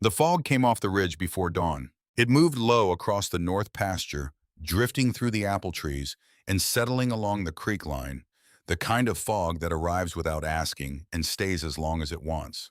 The fog came off the ridge before dawn. It moved low across the north pasture, drifting through the apple trees and settling along the creek line, the kind of fog that arrives without asking and stays as long as it wants.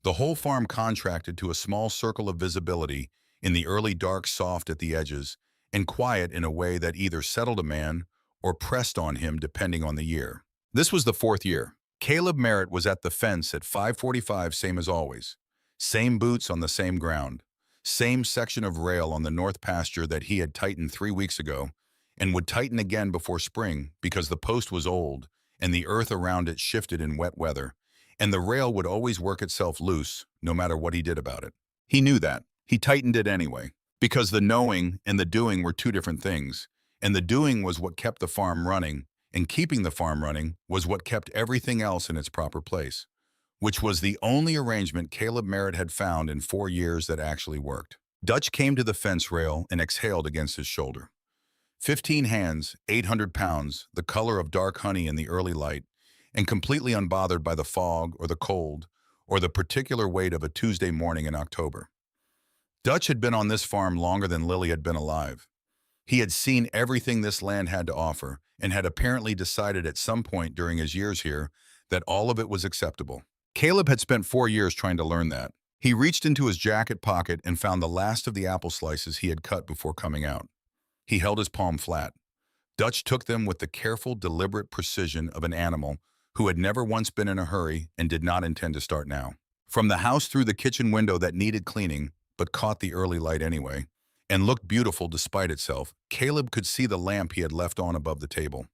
The whole farm contracted to a small circle of visibility in the early dark soft at the edges and quiet in a way that either settled a man or pressed on him depending on the year. This was the fourth year. Caleb Merritt was at the fence at 5:45, same as always. Same boots on the same ground. Same section of rail on the north pasture that he had tightened 3 weeks ago and would tighten again before spring because the post was old and the earth around it shifted in wet weather, and the rail would always work itself loose no matter what he did about it. He knew that. He tightened it anyway, because the knowing and the doing were two different things, and the doing was what kept the farm running, and keeping the farm running was what kept everything else in its proper place, which was the only arrangement Caleb Merritt had found in 4 years that actually worked. Dutch came to the fence rail and exhaled against his shoulder. 15 hands, 800 pounds, the color of dark honey in the early light, and completely unbothered by the fog or the cold or the particular weight of a Tuesday morning in October. Dutch had been on this farm longer than Lily had been alive. He had seen everything this land had to offer and had apparently decided at some point during his years here that all of it was acceptable. Caleb had spent 4 years trying to learn that. He reached into his jacket pocket and found the last of the apple slices he had cut before coming out. He held his palm flat. Dutch took them with the careful, deliberate precision of an animal who had never once been in a hurry and did not intend to start now. From the house through the kitchen window that needed cleaning, but caught the early light anyway, and looked beautiful despite itself, Caleb could see the lamp he had left on above the table.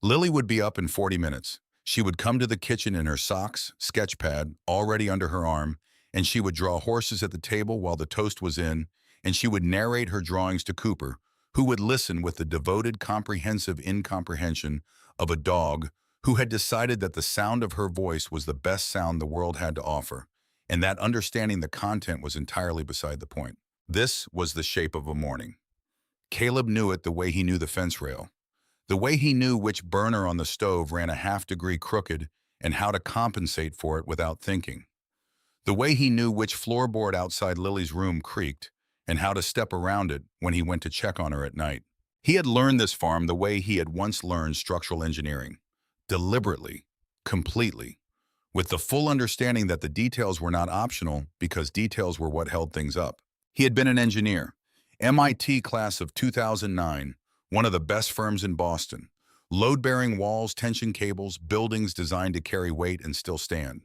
Lily would be up in 40 minutes. She would come to the kitchen in her socks, sketch pad, already under her arm, and she would draw horses at the table while the toast was in, and she would narrate her drawings to Cooper, who would listen with the devoted, comprehensive incomprehension of a dog who had decided that the sound of her voice was the best sound the world had to offer, and that understanding the content was entirely beside the point. This was the shape of a morning. Caleb knew it the way he knew the fence rail, the way he knew which burner on the stove ran a half-degree crooked and how to compensate for it without thinking, the way he knew which floorboard outside Lily's room creaked and how to step around it when he went to check on her at night. He had learned this farm the way he had once learned structural engineering, deliberately, completely, with the full understanding that the details were not optional because details were what held things up. He had been an engineer, MIT class of 2009, one of the best firms in Boston, load-bearing walls, tension cables, buildings designed to carry weight and still stand.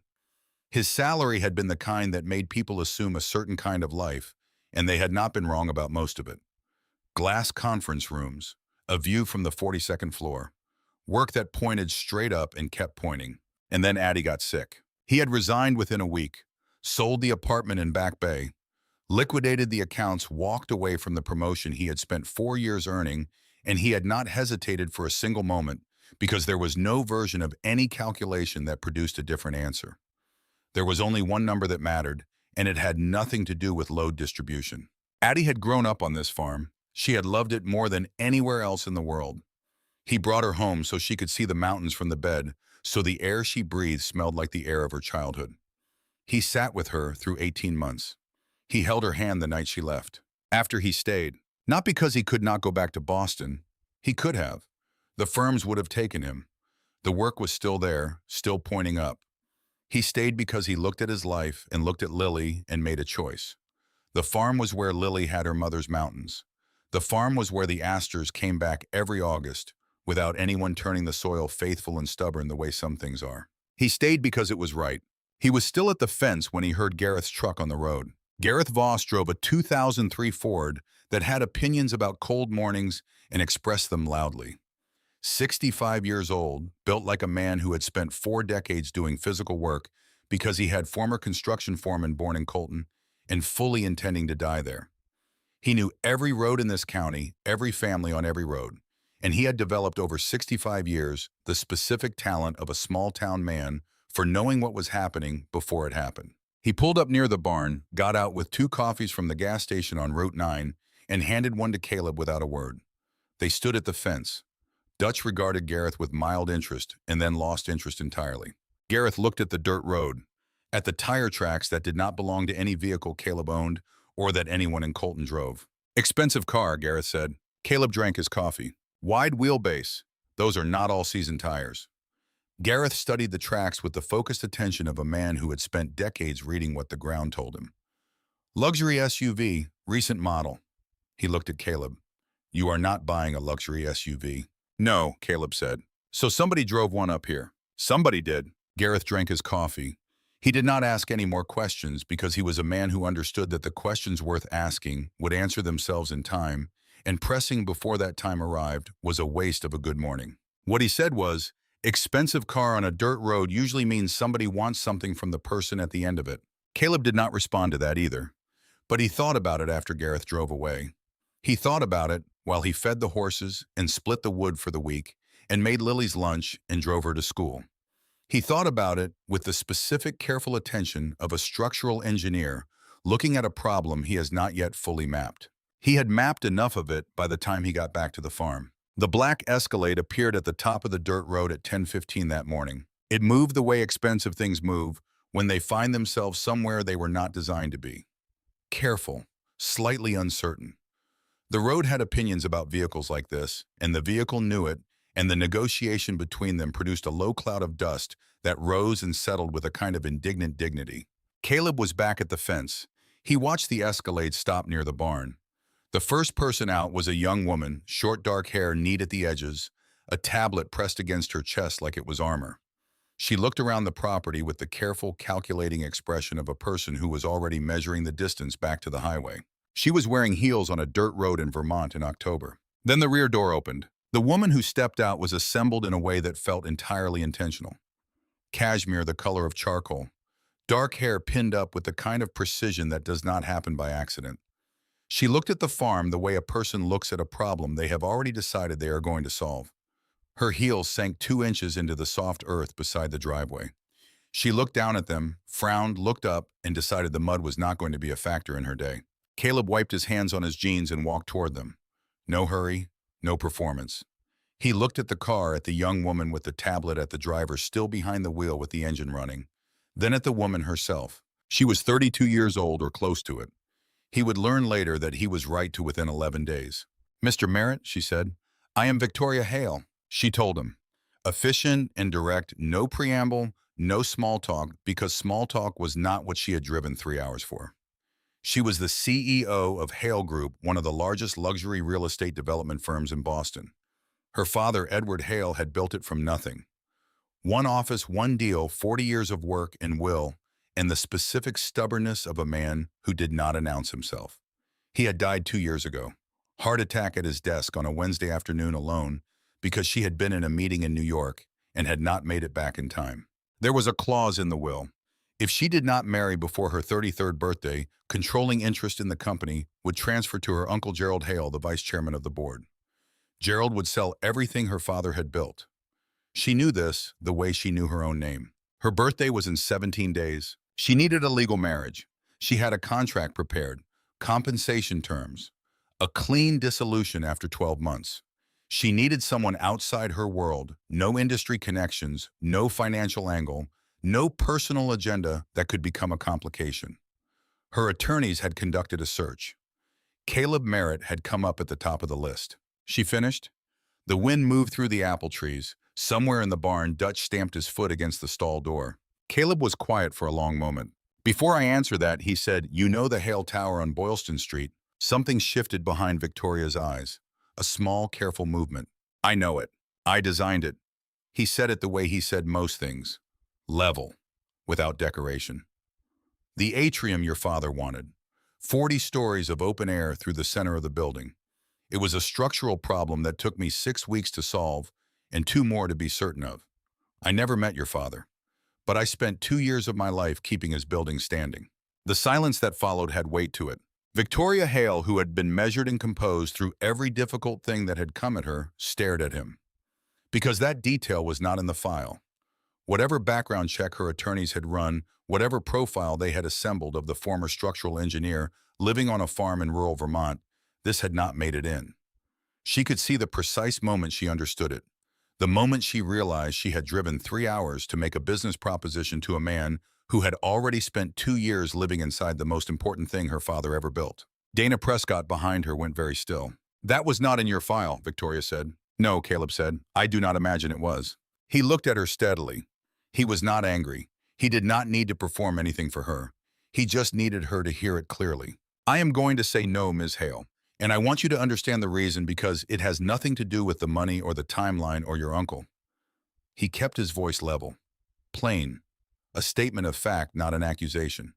His salary had been the kind that made people assume a certain kind of life, and they had not been wrong about most of it. Glass conference rooms, a view from the 42nd floor, work that pointed straight up and kept pointing. And then Addie got sick. He had resigned within a week, sold the apartment in Back Bay, liquidated the accounts, walked away from the promotion he had spent 4 years earning, and he had not hesitated for a single moment because there was no version of any calculation that produced a different answer. There was only one number that mattered, and it had nothing to do with load distribution. Addie had grown up on this farm. She had loved it more than anywhere else in the world. He brought her home so she could see the mountains from the bed, so the air she breathed smelled like the air of her childhood. He sat with her through 18 months. He held her hand the night she left. After he stayed, not because he could not go back to Boston. He could have. The firms would have taken him. The work was still there, still pointing up. He stayed because he looked at his life and looked at Lily and made a choice. The farm was where Lily had her mother's mountains. The farm was where the asters came back every August, without anyone turning the soil faithful and stubborn the way some things are. He stayed because it was right. He was still at the fence when he heard Gareth's truck on the road. Gareth Voss drove a 2003 Ford that had opinions about cold mornings and expressed them loudly. 65 years old, built like a man who had spent 4 decades doing physical work because he had former construction foreman born in Colton and fully intending to die there. He knew every road in this county, every family on every road, and he had developed over 65 years the specific talent of a small-town man for knowing what was happening before it happened. He pulled up near the barn, got out with 2 coffees from the gas station on Route 9, and handed one to Caleb without a word. They stood at the fence. Dutch regarded Gareth with mild interest and then lost interest entirely. Gareth looked at the dirt road. at the tire tracks that did not belong to any vehicle Caleb owned or that anyone in Colton drove. Expensive car, Gareth said. Caleb drank his coffee. Wide wheelbase. Those are not all-season tires. Gareth studied the tracks with the focused attention of a man who had spent decades reading what the ground told him. Luxury SUV, recent model. He looked at Caleb. You are not buying a luxury SUV. No, Caleb said. So somebody drove one up here. Somebody did. Gareth drank his coffee. He did not ask any more questions because he was a man who understood that the questions worth asking would answer themselves in time, and pressing before that time arrived was a waste of a good morning. What he said was, expensive car on a dirt road usually means somebody wants something from the person at the end of it. Caleb did not respond to that either, but he thought about it after Gareth drove away. He thought about it while he fed the horses and split the wood for the week and made Lily's lunch and drove her to school. He thought about it with the specific, careful attention of a structural engineer looking at a problem he has not yet fully mapped. He had mapped enough of it by the time he got back to the farm. The black Escalade appeared at the top of the dirt road at 10:15 that morning. It moved the way expensive things move when they find themselves somewhere they were not designed to be. Careful, slightly uncertain. The road had opinions about vehicles like this, and the vehicle knew it, and the negotiation between them produced a low cloud of dust that rose and settled with a kind of indignant dignity. Caleb was back at the fence. He watched the Escalade stop near the barn. The first person out was a young woman, short dark hair neat at the edges, a tablet pressed against her chest like it was armor. She looked around the property with the careful, calculating expression of a person who was already measuring the distance back to the highway. She was wearing heels on a dirt road in Vermont in October. Then the rear door opened. The woman who stepped out was assembled in a way that felt entirely intentional. Cashmere the color of charcoal. Dark hair pinned up with the kind of precision that does not happen by accident. She looked at the farm the way a person looks at a problem they have already decided they are going to solve. Her heels sank 2 inches into the soft earth beside the driveway. She looked down at them, frowned, looked up, and decided the mud was not going to be a factor in her day. Caleb wiped his hands on his jeans and walked toward them. No hurry, no performance. He looked at the car, at the young woman with the tablet at the driver still behind the wheel with the engine running, then at the woman herself. She was 32 years old or close to it. He would learn later that he was right to within 11 days. Mr. Merritt, she said, I am Victoria Hale, she told him. Efficient and direct, no preamble, no small talk, because small talk was not what she had driven 3 hours for. She was the CEO of Hale Group, one of the largest luxury real estate development firms in Boston. Her father, Edward Hale, had built it from nothing. One office, one deal, 40 years of work and will, and the specific stubbornness of a man who did not announce himself. He had died 2 years ago. Heart attack at his desk on a Wednesday afternoon alone because she had been in a meeting in New York and had not made it back in time. There was a clause in the will. If she did not marry before her 33rd birthday, controlling interest in the company would transfer to her uncle Gerald Hale, the vice chairman of the board. Gerald would sell everything her father had built. She knew this the way she knew her own name. Her birthday was in 17 days. She needed a legal marriage. She had a contract prepared, compensation terms, a clean dissolution after 12 months. She needed someone outside her world, no industry connections, no financial angle, no personal agenda that could become a complication. Her attorneys had conducted a search. Caleb Merritt had come up at the top of the list. She finished. The wind moved through the apple trees. Somewhere in the barn, Dutch stamped his foot against the stall door. Caleb was quiet for a long moment. Before I answer that, he said, you know the Hale Tower on Boylston Street? Something shifted behind Victoria's eyes. A small, careful movement. I know it. I designed it. He said it the way he said most things. Level, without decoration. The atrium your father wanted. 40 stories of open air through the center of the building. It was a structural problem that took me 6 weeks to solve and 2 more to be certain of. I never met your father, but I spent 2 years of my life keeping his building standing. The silence that followed had weight to it. Victoria Hale, who had been measured and composed through every difficult thing that had come at her, stared at him. Because that detail was not in the file. Whatever background check her attorneys had run, whatever profile they had assembled of the former structural engineer living on a farm in rural Vermont, this had not made it in. She could see the precise moment she understood it. The moment she realized she had driven 3 hours to make a business proposition to a man who had already spent 2 years living inside the most important thing her father ever built. Dana Prescott behind her went very still. "That was not in your file," Victoria said. "No," Caleb said. "I do not imagine it was." He looked at her steadily. He was not angry. He did not need to perform anything for her. He just needed her to hear it clearly. "I am going to say no, Ms. Hale. And I want you to understand the reason, because it has nothing to do with the money or the timeline or your uncle." He kept his voice level. Plain. A statement of fact, not an accusation.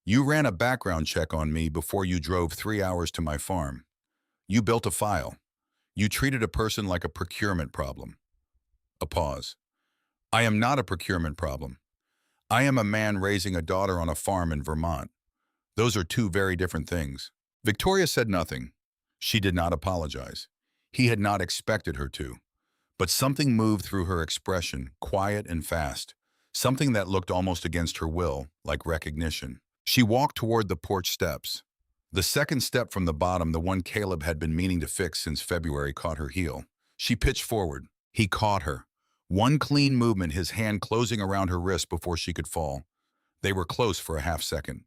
"You ran a background check on me before you drove 3 hours to my farm. You built a file. You treated a person like a procurement problem." A pause. "I am not a procurement problem. I am a man raising a daughter on a farm in Vermont. Those are two very different things." Victoria said nothing. She did not apologize. He had not expected her to. But something moved through her expression, quiet and fast. Something that looked almost against her will, like recognition. She walked toward the porch steps. The second step from the bottom, the one Caleb had been meaning to fix since February, caught her heel. She pitched forward. He caught her. One clean movement, his hand closing around her wrist before she could fall. They were close for a half-second.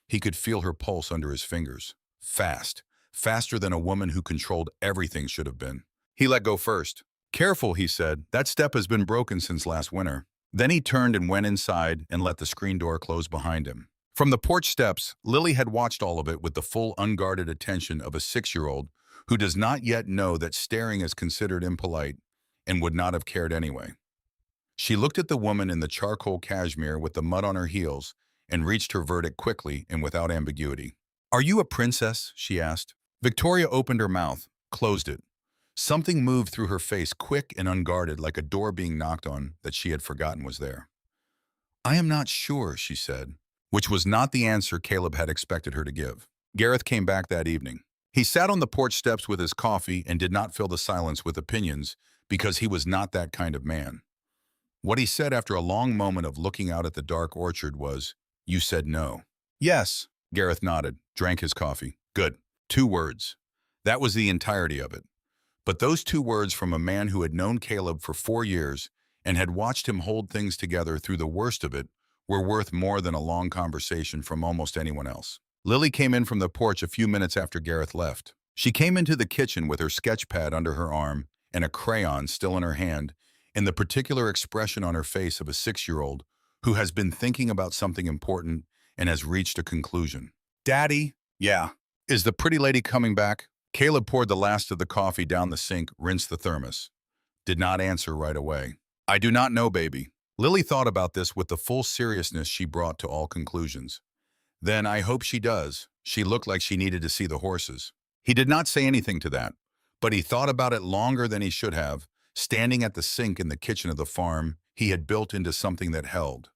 He could feel her pulse under his fingers. Fast. Faster than a woman who controlled everything should have been. He let go first. "Careful," he said. "That step has been broken since last winter." Then he turned and went inside and let the screen door close behind him. From the porch steps, Lily had watched all of it with the full, unguarded attention of a 6-year-old who does not yet know that staring is considered impolite and would not have cared anyway. She looked at the woman in the charcoal cashmere with the mud on her heels and reached her verdict quickly and without ambiguity. "Are you a princess?" she asked. Victoria opened her mouth, closed it. Something moved through her face, quick and unguarded, like a door being knocked on that she had forgotten was there. "I am not sure," she said, which was not the answer Caleb had expected her to give. Gareth came back that evening. He sat on the porch steps with his coffee and did not fill the silence with opinions, because he was not that kind of man. What he said after a long moment of looking out at the dark orchard was, "You said no." "Yes," Gareth nodded, drank his coffee. "Good." 2 words. That was the entirety of it. But those 2 words from a man who had known Caleb for 4 years and had watched him hold things together through the worst of it were worth more than a long conversation from almost anyone else. Lily came in from the porch a few minutes after Gareth left. She came into the kitchen with her sketch pad under her arm and a crayon still in her hand, and the particular expression on her face of a 6-year-old who has been thinking about something important and has reached a conclusion. "Daddy?" "Yeah." "Is the pretty lady coming back?" Caleb poured the last of the coffee down the sink, rinsed the thermos. Did not answer right away. "I do not know, baby." Lily thought about this with the full seriousness she brought to all conclusions. "Then I hope she does." She looked like she needed to see the horses. He did not say anything to that, but he thought about it longer than he should have, standing at the sink in the kitchen of the farm he had built into something that held.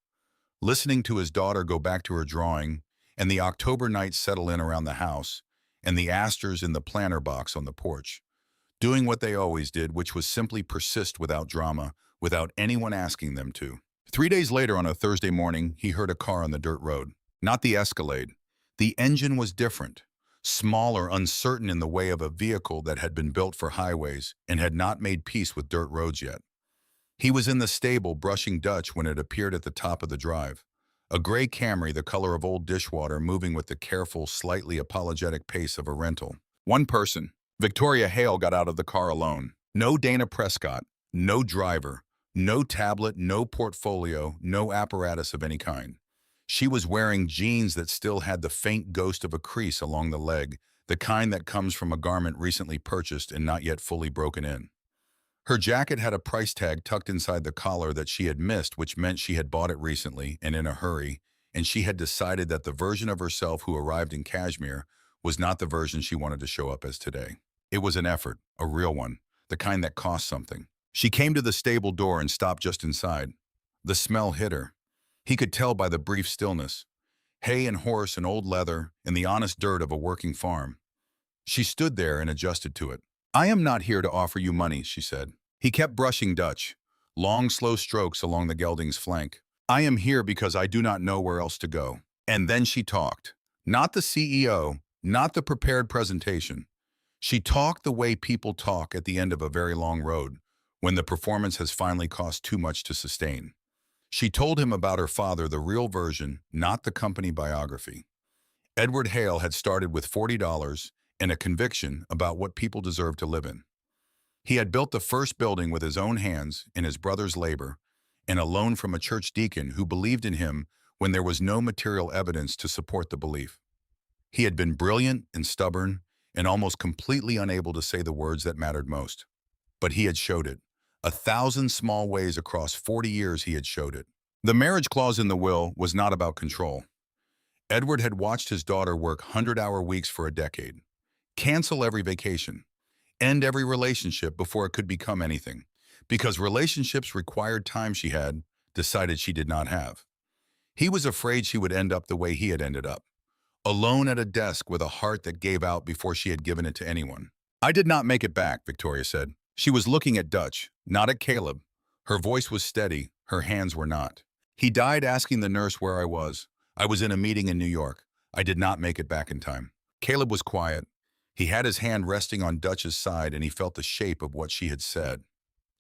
Listening to his daughter go back to her drawing, and the October night settle in around the house, and the asters in the planter box on the porch. Doing what they always did, which was simply persist without drama, without anyone asking them to. 3 days later, on a Thursday morning, he heard a car on the dirt road. Not the Escalade. The engine was different. Smaller, uncertain in the way of a vehicle that had been built for highways and had not made peace with dirt roads yet. He was in the stable brushing Dutch when it appeared at the top of the drive. A gray Camry, the color of old dishwater, moving with the careful, slightly apologetic pace of a rental. One person. Victoria Hale got out of the car alone. No Dana Prescott. No driver. No tablet, no portfolio, no apparatus of any kind. She was wearing jeans that still had the faint ghost of a crease along the leg, the kind that comes from a garment recently purchased and not yet fully broken in. Her jacket had a price tag tucked inside the collar that she had missed, which meant she had bought it recently and in a hurry, and she had decided that the version of herself who arrived in Kashmir was not the version she wanted to show up as today. It was an effort, a real one, the kind that cost something. She came to the stable door and stopped just inside. The smell hit her. He could tell by the brief stillness. Hay and horse and old leather and the honest dirt of a working farm. She stood there and adjusted to it. "I am not here to offer you money," she said. He kept brushing Dutch, long, slow strokes along the gelding's flank. "I am here because I do not know where else to go." And then she talked. Not the CEO, not the prepared presentation. She talked the way people talk at the end of a very long road, when the performance has finally cost too much to sustain. She told him about her father, the real version, not the company biography. Edward Hale had started with $40 and a conviction about what people deserve to live in. He had built the first building with his own hands and his brother's labor, and a loan from a church deacon who believed in him when there was no material evidence to support the belief. He had been brilliant and stubborn and almost completely unable to say the words that mattered most. But he had showed it. 1,000 small ways across 40 years he had showed it. The marriage clause in the will was not about control. Edward had watched his daughter work 100-hour weeks for a decade, cancel every vacation, end every relationship before it could become anything, because relationships required time she had decided she did not have. He was afraid she would end up the way he had ended up, alone at a desk with a heart that gave out before she had given it to anyone. "I did not make it back," Victoria said. She was looking at Dutch, not at Caleb. Her voice was steady, her hands were not. "He died asking the nurse where I was. I was in a meeting in New York. I did not make it back in time." Caleb was quiet. He had his hand resting on Dutch's side and he felt the shape of what she had said.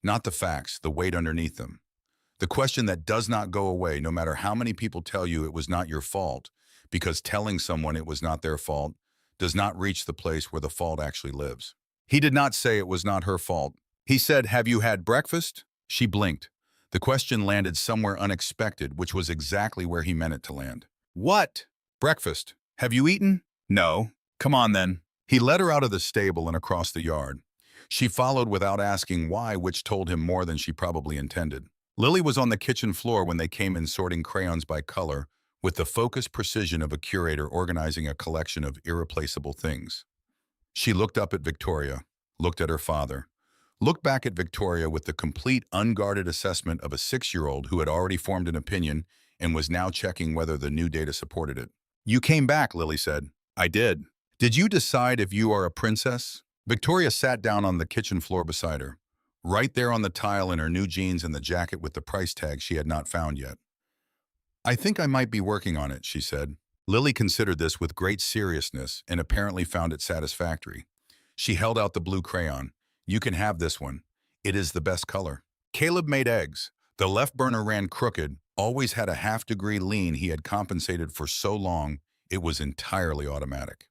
Not the facts, the weight underneath them. The question that does not go away no matter how many people tell you it was not your fault, because telling someone it was not their fault does not reach the place where the fault actually lives. He did not say it was not her fault. He said, "Have you had breakfast?" She blinked. The question landed somewhere unexpected, which was exactly where he meant it to land. "What?" "Breakfast. Have you eaten?" "No." "Come on then." He led her out of the stable and across the yard. She followed without asking why, which told him more than she probably intended. Lily was on the kitchen floor when they came in, sorting crayons by color, with the focused precision of a curator organizing a collection of irreplaceable things. She looked up at Victoria, looked at her father, looked back at Victoria with the complete, unguarded assessment of a 6-year-old who had already formed an opinion and was now checking whether the new data supported it. "You came back," Lily said. "I did." "Did you decide if you are a princess?" Victoria sat down on the kitchen floor beside her, right there on the tile in her new jeans and the jacket with the price tag she had not found yet. "I think I might be working on it," she said. Lily considered this with great seriousness and apparently found it satisfactory. She held out the blue crayon. "You can have this one. It is the best color." Caleb made eggs. The left burner ran crooked, always had a half-degree lean he had compensated for so long it was entirely automatic.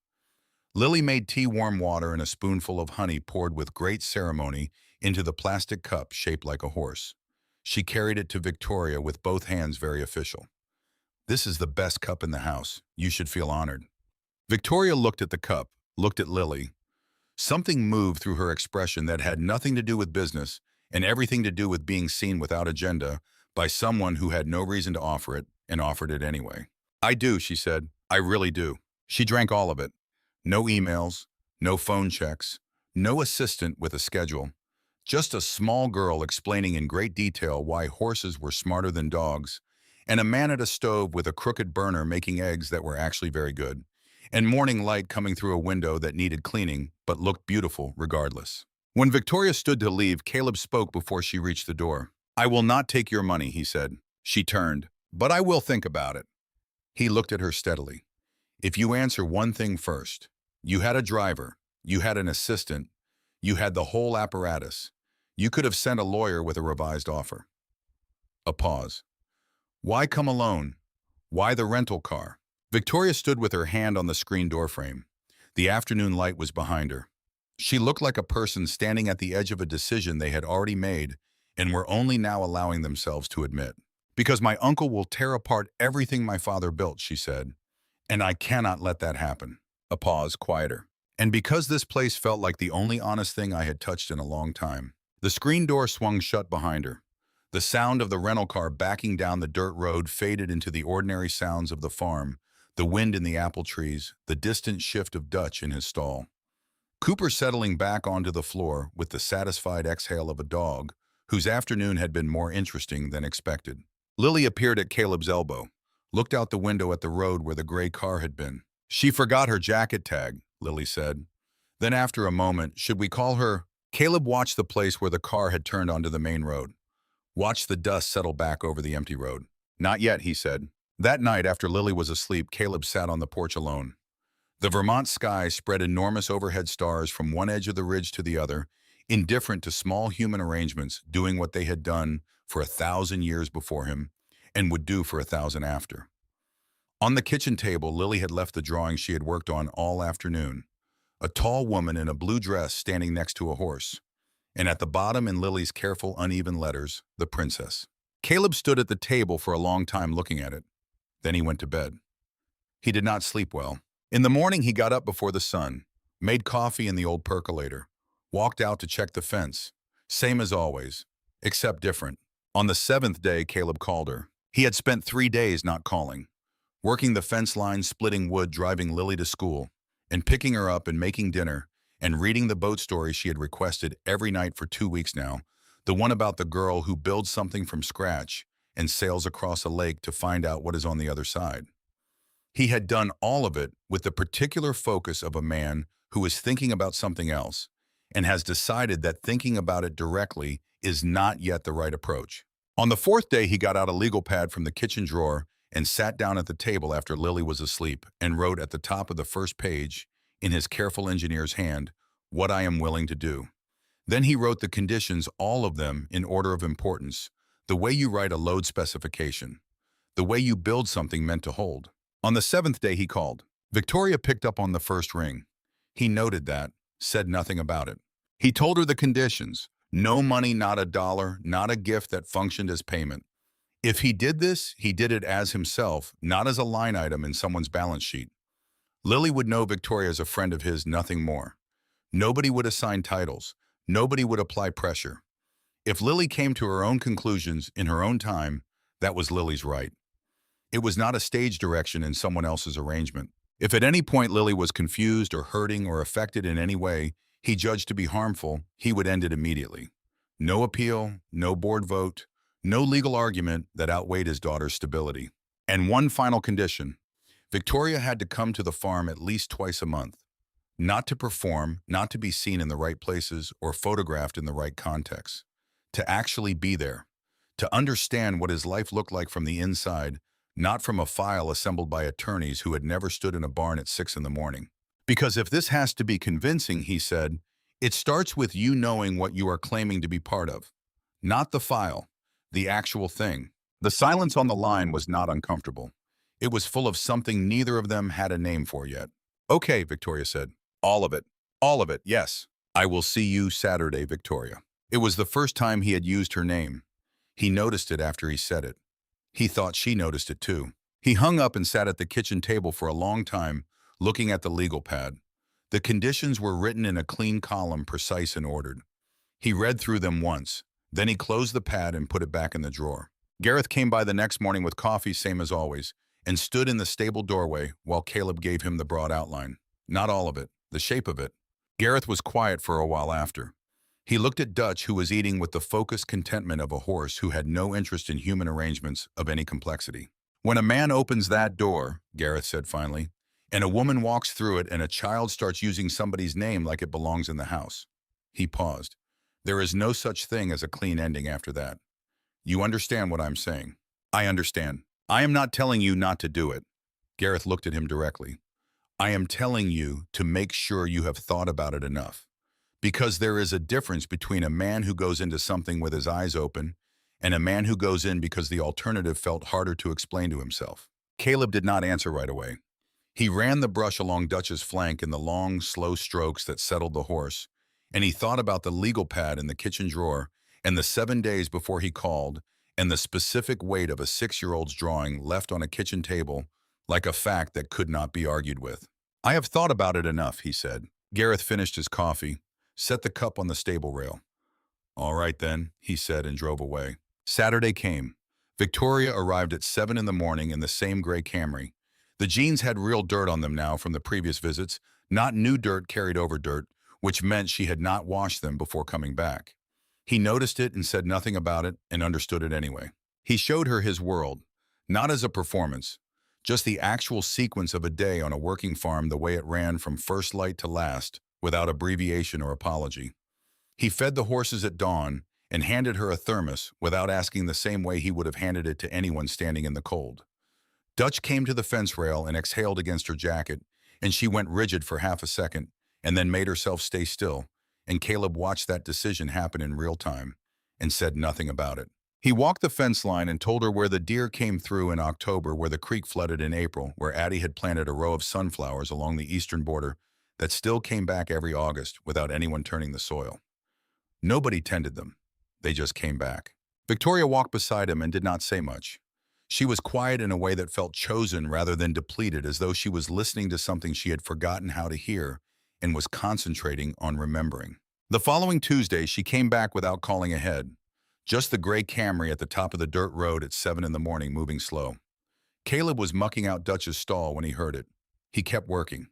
Lily made tea, warm water, and a spoonful of honey poured with great ceremony into the plastic cup shaped like a horse. She carried it to Victoria with both hands, very official. "This is the best cup in the house. You should feel honored." Victoria looked at the cup, looked at Lily. Something moved through her expression that had nothing to do with business and everything to do with being seen without agenda by someone who had no reason to offer it and offered it anyway. "I do," she said. "I really do." She drank all of it. No emails, no phone checks, no assistant with a schedule. Just a small girl explaining in great detail why horses were smarter than dogs, and a man at a stove with a crooked burner making eggs that were actually very good, and morning light coming through a window that needed cleaning but looked beautiful regardless. When Victoria stood to leave, Caleb spoke before she reached the door. "I will not take your money," he said. She turned. "But I will think about it." He looked at her steadily. "If you answer one thing first, you had a driver, you had an assistant, you had the whole apparatus. You could have sent a lawyer with a revised offer." A pause. "Why come alone? Why the rental car?" Victoria stood with her hand on the screen doorframe. The afternoon light was behind her. She looked like a person standing at the edge of a decision they had already made and were only now allowing themselves to admit. "Because my uncle will tear apart everything my father built," she said, "and I cannot let that happen." A pause, quieter. "And because this place felt like the only honest thing I had touched in a long time." The screen door swung shut behind her. The sound of the rental car backing down the dirt road faded into the ordinary sounds of the farm, the wind in the apple trees, the distant shift of Dutch in his stall. Cooper settling back onto the floor with the satisfied exhale of a dog whose afternoon had been more interesting than expected. Lily appeared at Caleb's elbow, looked out the window at the road where the gray car had been. "She forgot her jacket tag," Lily said. Then after a moment, "Should we call her?" Caleb watched the place where the car had turned onto the main road. Watched the dust settle back over the empty road. "Not yet," he said. That night, after Lily was asleep, Caleb sat on the porch alone. The Vermont sky spread enormous overhead stars from one edge of the ridge to the other, indifferent to small human arrangements, doing what they had done for 1,000 years before him, and would do for 1,000 after. On the kitchen table, Lily had left the drawing she had worked on all afternoon. A tall woman in a blue dress standing next to a horse. And at the bottom in Lily's careful, uneven letters, the princess. Caleb stood at the table for a long time looking at it. Then he went to bed. He did not sleep well. In the morning, he got up before the sun, made coffee in the old percolator, walked out to check the fence. Same as always, except different. On the 7th day, Caleb called her. He had spent 3 days not calling, working the fence line, splitting wood, driving Lily to school, and picking her up and making dinner, and reading the boat story she had requested every night for 2 weeks now, the one about the girl who builds something from scratch and sails across a lake to find out what is on the other side. He had done all of it with the particular focus of a man who is thinking about something else and has decided that thinking about it directly is not yet the right approach. On the 4th day, he got out a legal pad from the kitchen drawer and sat down at the table after Lily was asleep and wrote at the top of the first page, in his careful engineer's hand, "What I am willing to do." Then he wrote the conditions, all of them in order of importance, the way you write a load specification, the way you build something meant to hold. On the 7th day, he called. Victoria picked up on the first ring. He noted that, said nothing about it. He told her the conditions: no money, not a dollar, not a gift that functioned as payment. If he did this, he did it as himself, not as a line item in someone's balance sheet. Lily would know Victoria as a friend of his, nothing more. Nobody would assign titles. Nobody would apply pressure. If Lily came to her own conclusions in her own time, that was Lily's right. It was not a stage direction in someone else's arrangement. If at any point Lily was confused or hurting or affected in any way he judged to be harmful, he would end it immediately. No appeal, no board vote, no legal argument that outweighed his daughter's stability. And one final condition: Victoria had to come to the farm at least twice a month. Not to perform, not to be seen in the right places or photographed in the right context. To actually be there. To understand what his life looked like from the inside, not from a file assembled by attorneys who had never stood in a barn at 6 in the morning. Because if this has to be convincing, he said, it starts with you knowing what you are claiming to be part of. Not the file, the actual thing. The silence on the line was not uncomfortable. It was full of something neither of them had a name for yet. Okay, Victoria said. All of it. All of it, yes. I will see you Saturday, Victoria. It was the first time he had used her name. He noticed it after he said it. He thought she noticed it too. He hung up and sat at the kitchen table for a long time, looking at the legal pad. The conditions were written in a clean column, precise and ordered. He read through them once. Then he closed the pad and put it back in the drawer. Gareth came by the next morning with coffee, same as always, and stood in the stable doorway while Caleb gave him the broad outline. Not all of it, the shape of it. Gareth was quiet for a while after. He looked at Dutch, who was eating with the focused contentment of a horse who had no interest in human arrangements of any complexity. When a man opens that door, Gareth said finally, and a woman walks through it and a child starts using somebody's name like it belongs in the house. He paused. There is no such thing as a clean ending after that. You understand what I'm saying? I understand. I am not telling you not to do it. Gareth looked at him directly. I am telling you to make sure you have thought about it enough. Because there is a difference between a man who goes into something with his eyes open and a man who goes in because the alternative felt harder to explain to himself. Caleb did not answer right away. He ran the brush along Dutch's flank in the long, slow strokes that settled the horse, and he thought about the legal pad in the kitchen drawer and the 7 days before he called and the specific weight of a 6-year-old's drawing left on a kitchen table like a fact that could not be argued with. I have thought about it enough, he said. Gareth finished his coffee, set the cup on the stable rail. All right then, he said and drove away. Saturday came. Victoria arrived at 7 in the morning in the same gray Camry. The jeans had real dirt on them now from the previous visits, not new dirt carried over dirt, which meant she had not washed them before coming back. He noticed it and said nothing about it and understood it anyway. He showed her his world, not as a performance, just the actual sequence of a day on a working farm, the way it ran from first light to last, without abbreviation or apology. He fed the horses at dawn and handed her a thermos without asking the same way he would have handed it to anyone standing in the cold. Dutch came to the fence rail and exhaled against her jacket, and she went rigid for half a second and then made herself stay still, and Caleb watched that decision happen in real time and said nothing about it. He walked the fence line and told her where the deer came through in October, where the creek flooded in April, where Addie had planted a row of sunflowers along the eastern border that still came back every August without anyone turning the soil. Nobody tended them. They just came back. Victoria walked beside him and did not say much. She was quiet in a way that felt chosen rather than depleted, as though she was listening to something she had forgotten how to hear and was concentrating on remembering. The following Tuesday, she came back without calling ahead. Just the gray Camry at the top of the dirt road at 7 in the morning, moving slow. Caleb was mucking out Dutch's stall when he heard it. He kept working.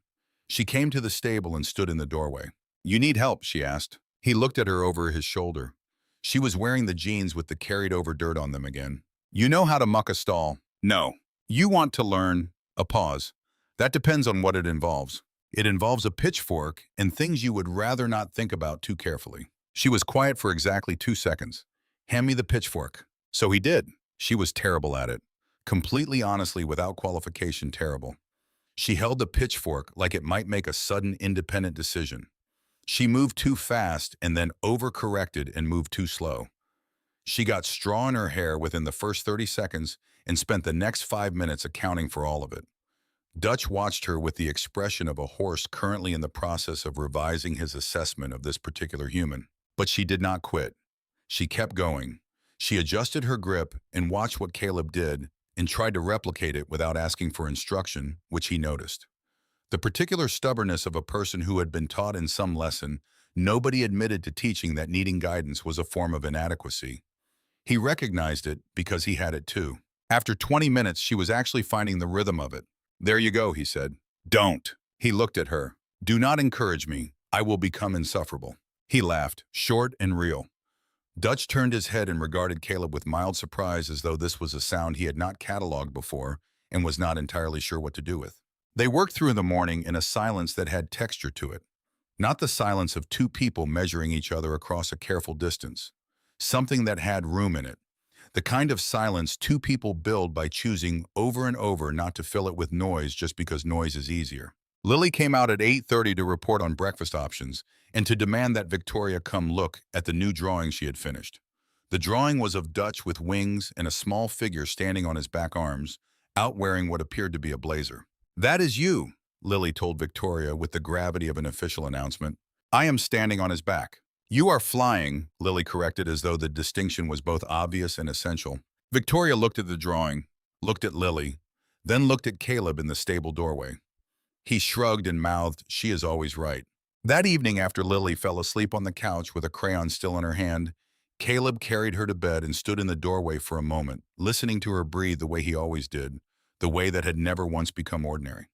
She came to the stable and stood in the doorway. "You need help?" she asked. He looked at her over his shoulder. She was wearing the jeans with the carried-over dirt on them again. "You know how to muck a stall?" "No." "You want to learn?" A pause. "That depends on what it involves." "It involves a pitchfork and things you would rather not think about too carefully." She was quiet for exactly 2 seconds. "Hand me the pitchfork." So he did. She was terrible at it. Completely honestly, without qualification, terrible. She held the pitchfork like it might make a sudden independent decision. She moved too fast and then overcorrected and moved too slow. She got straw in her hair within the first 30 seconds and spent the next 5 minutes accounting for all of it. Dutch watched her with the expression of a horse currently in the process of revising his assessment of this particular human. But she did not quit. She kept going. She adjusted her grip and watched what Caleb did and tried to replicate it without asking for instruction, which he noticed. The particular stubbornness of a person who had been taught in some lesson, nobody admitted to teaching that needing guidance was a form of inadequacy. He recognized it because he had it too. After 20 minutes, she was actually finding the rhythm of it. "There you go," he said. "Don't." He looked at her. "Do not encourage me. I will become insufferable." He laughed, short and real. Dutch turned his head and regarded Caleb with mild surprise, as though this was a sound he had not cataloged before and was not entirely sure what to do with. They worked through the morning in a silence that had texture to it. Not the silence of two people measuring each other across a careful distance. Something that had room in it. The kind of silence two people build by choosing over and over not to fill it with noise just because noise is easier. Lily came out at 8:30 to report on breakfast options and to demand that Victoria come look at the new drawing she had finished. The drawing was of Dutch with wings and a small figure standing on his back arms, out wearing what appeared to be a blazer. "That is you," Lily told Victoria with the gravity of an official announcement. "I am standing on his back." "You are flying," Lily corrected, as though the distinction was both obvious and essential. Victoria looked at the drawing, looked at Lily, then looked at Caleb in the stable doorway. He shrugged and mouthed, "She is always right." That evening, after Lily fell asleep on the couch with a crayon still in her hand, Caleb carried her to bed and stood in the doorway for a moment, listening to her breathe the way he always did, the way that had never once become ordinary.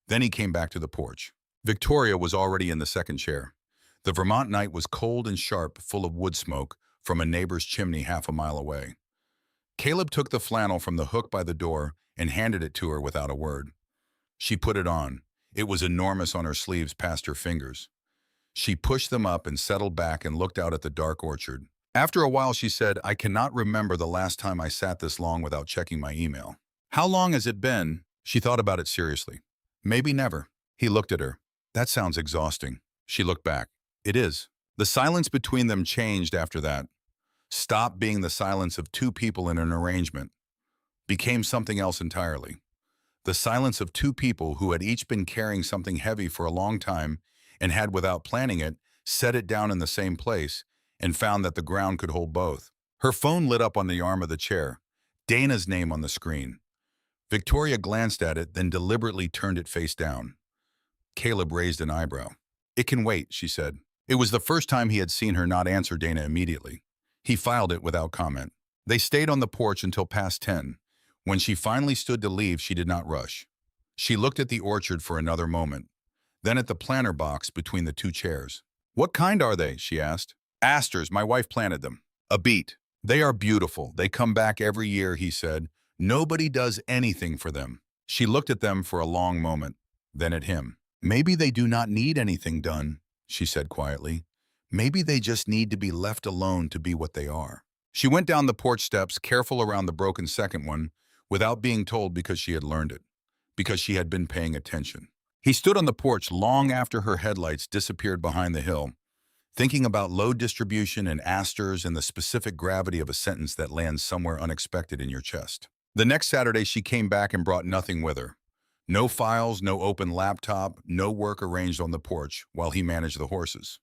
Then he came back to the porch. Victoria was already in the second chair. The Vermont night was cold and sharp, full of wood smoke from a neighbor's chimney half a mile away. Caleb took the flannel from the hook by the door and handed it to her without a word. She put it on. It was enormous on her sleeves past her fingers. She pushed them up and settled back and looked out at the dark orchard. After a while, she said, "I cannot remember the last time I sat this long without checking my email." "How long has it been?" She thought about it seriously. "Maybe never." He looked at her. "That sounds exhausting." She looked back. "It is." The silence between them changed after that. Stopped being the silence of two people in an arrangement. Became something else entirely. The silence of two people who had each been carrying something heavy for a long time and had, without planning it, set it down in the same place and found that the ground could hold both. Her phone lit up on the arm of the chair. Dana's name on the screen. Victoria glanced at it, then deliberately turned it face down. Caleb raised an eyebrow. "It can wait," she said. It was the first time he had seen her not answer Dana immediately. He filed it without comment. They stayed on the porch until past 10. When she finally stood to leave, she did not rush. She looked at the orchard for another moment, then at the planter box between the two chairs. "What kind are they?" she asked. "Asters. My wife planted them." "A beet." "They are beautiful. They come back every year," he said. "Nobody does anything for them." She looked at them for a long moment, then at him. "Maybe they do not need anything done," she said quietly. "Maybe they just need to be left alone to be what they are." She went down the porch steps, careful around the broken second one, without being told, because she had learned it, because she had been paying attention. He stood on the porch long after her headlights disappeared behind the hill, thinking about load distribution and asters and the specific gravity of a sentence that lands somewhere unexpected in your chest. The next Saturday, she came back and brought nothing with her. No files, no open laptop, no work arranged on the porch while he managed the horses.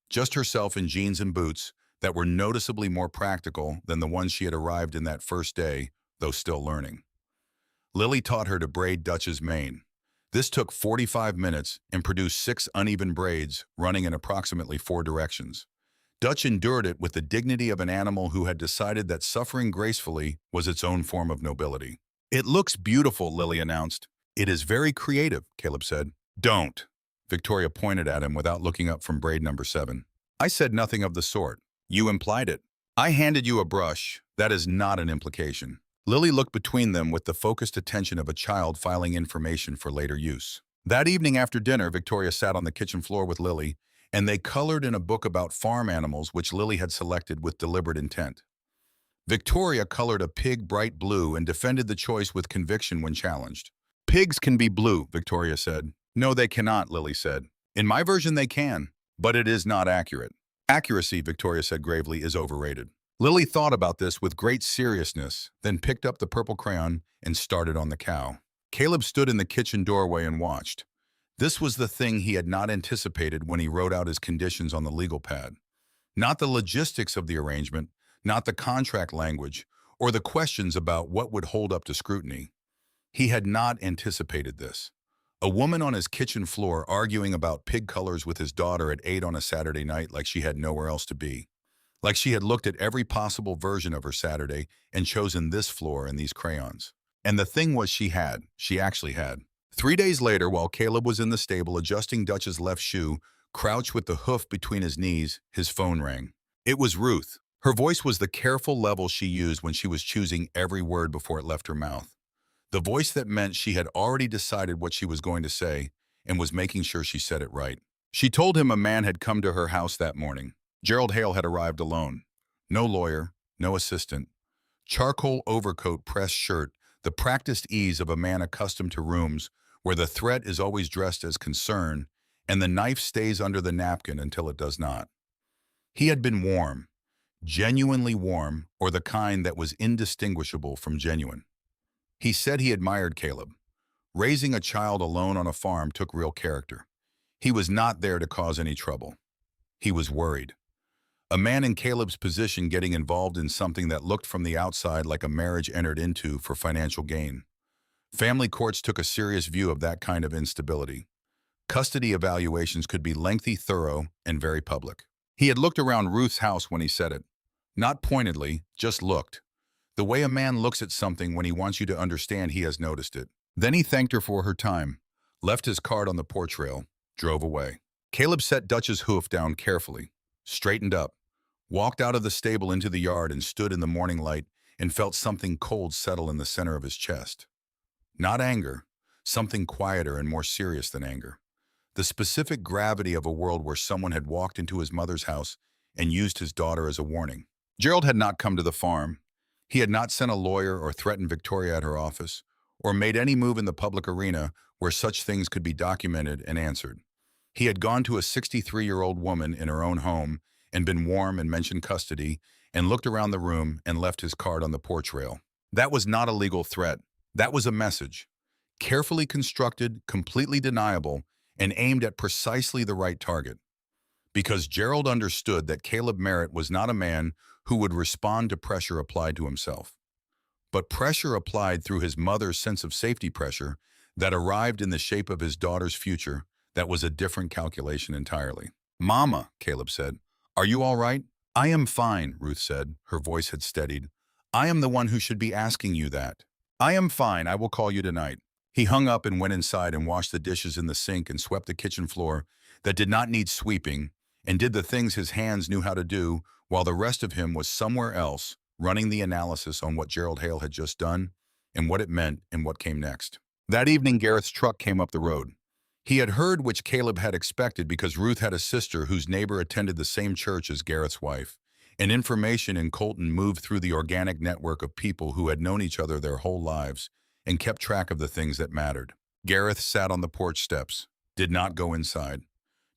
Just herself in jeans and boots that were noticeably more practical than the ones she had arrived in that first day, though still learning. Lily taught her to braid Dutch's mane. This took 45 minutes and produced 6 uneven braids running in approximately 4 directions. Dutch endured it with the dignity of an animal who had decided that suffering gracefully was its own form of nobility. "It looks beautiful," Lily announced. "It is very creative," Caleb said. "Don't." Victoria pointed at him without looking up from braid number 7. "I said nothing of the sort. You implied it. I handed you a brush. That is not an implication." Lily looked between them with the focused attention of a child filing information for later use. That evening after dinner, Victoria sat on the kitchen floor with Lily, and they colored in a book about farm animals which Lily had selected with deliberate intent. Victoria colored a pig bright blue and defended the choice with conviction when challenged. "Pigs can be blue," Victoria said. "No, they cannot," Lily said. "In my version they can, but it is not accurate." "Accuracy," Victoria said gravely, "is overrated." Lily thought about this with great seriousness, then picked up the purple crayon and started on the cow. Caleb stood in the kitchen doorway and watched. This was the thing he had not anticipated when he wrote out his conditions on the legal pad. Not the logistics of the arrangement, not the contract language, or the questions about what would hold up to scrutiny. He had not anticipated this. A woman on his kitchen floor arguing about pig colors with his daughter at 8 on a Saturday night like she had nowhere else to be. Like she had looked at every possible version of her Saturday and chosen this floor and these crayons. And the thing was she actually had. 3 days later, while Caleb was in the stable adjusting Dutch's left shoe, crouched with the hoof between his knees, his phone rang. It was Ruth. Her voice was the careful level she used when she was choosing every word before it left her mouth. The voice that meant she had already decided what she was going to say and was making sure she said it right. She told him a man had come to her house that morning. Gerald Hale had arrived alone. No lawyer, no assistant. Charcoal overcoat, pressed shirt, the practiced ease of a man accustomed to rooms where the threat is always dressed as concern and the knife stays under the napkin until it does not. He had been warm, genuinely warm, or the kind that was indistinguishable from genuine. He said he admired Caleb. Raising a child alone on a farm took real character. He was not there to cause any trouble. He was worried. A man in Caleb's position getting involved in something that looked from the outside like a marriage entered into for financial gain. Family courts took a serious view of that kind of instability. Custody evaluations could be lengthy, thorough, and very public. He had looked around Ruth's house when he said it. Not pointedly, just looked. The way a man looks at something when he wants you to understand he has noticed it. Then he thanked her for her time, left his card on the porch rail, drove away. Caleb set Dutch's hoof down carefully, straightened up, walked out of the stable into the yard and stood in the morning light and felt something cold settle in the center of his chest. Not anger, something quieter and more serious than anger. The specific gravity of a world where someone had walked into his mother's house and used his daughter as a warning. Gerald had not come to the farm. He had not sent a lawyer or threatened Victoria at her office, or made any move in the public arena where such things could be documented and answered. He had gone to a 63-year-old woman in her own home and been warm and mentioned custody and looked around the room and left his card on the porch rail. That was not a legal threat. That was a message. Carefully constructed, completely deniable, and aimed at precisely the right target. Because Gerald understood that Caleb Merritt was not a man who would respond to pressure applied to himself, but pressure applied through his mother's sense of safety pressure that arrived in the shape of his daughter's future. That was a different calculation entirely. "Mama," Caleb said, "are you all right?" "I am fine," Ruth said. Her voice had steadied. "I am the one who should be asking you that." "I am fine. I will call you tonight." He hung up and went inside and washed the dishes in the sink and swept the kitchen floor that did not need sweeping and did the things his hands knew how to do while the rest of him was somewhere else running the analysis on what Gerald Hale had just done and what it meant and what came next. That evening, Gareth's truck came up the road. He had heard which Caleb had expected because Ruth had a sister whose neighbor attended the same church as Gareth's wife, and information in Colton moved through the organic network of people who had known each other their whole lives and kept track of the things that mattered. Gareth sat on the porch steps, did not go inside.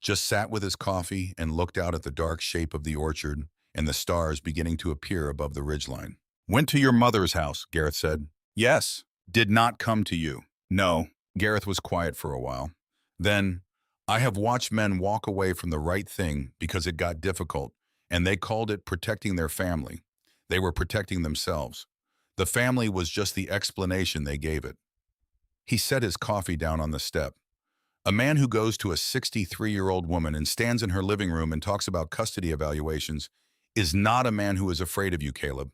just sat with his coffee and looked out at the dark shape of the orchard and the stars beginning to appear above the ridgeline. Went to your mother's house, Gareth said. Yes. Did not come to you. No. Gareth was quiet for a while. Then, I have watched men walk away from the right thing because it got difficult, and they called it protecting their family. They were protecting themselves. The family was just the explanation they gave it. He set his coffee down on the step. A man who goes to a 63-year-old woman and stands in her living room and talks about custody evaluations is not a man who is afraid of you, Caleb.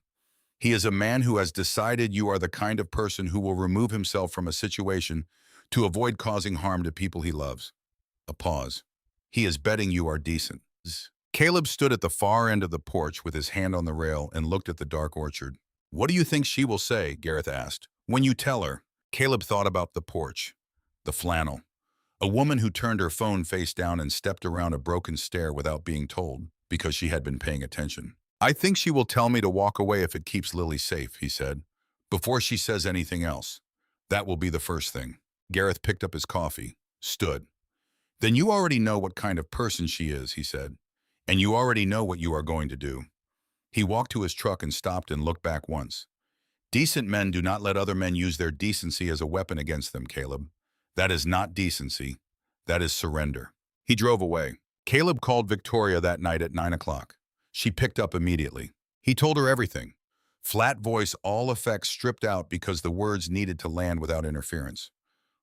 He is a man who has decided you are the kind of person who will remove himself from a situation to avoid causing harm to people he loves. A pause. He is betting you are decent. Caleb stood at the far end of the porch with his hand on the rail and looked at the dark orchard. What do you think she will say? Gareth asked. When you tell her. Caleb thought about the porch, the flannel. A woman who turned her phone face down and stepped around a broken stair without being told because she had been paying attention. I think she will tell me to walk away if it keeps Lily safe, he said, before she says anything else. That will be the first thing. Gareth picked up his coffee, stood. Then you already know what kind of person she is, he said, and you already know what you are going to do. He walked to his truck and stopped and looked back once. Decent men do not let other men use their decency as a weapon against them, Caleb. That is not decency. That is surrender. He drove away. Caleb called Victoria that night at 9 o'clock. She picked up immediately. He told her everything. Flat voice, all effects stripped out because the words needed to land without interference.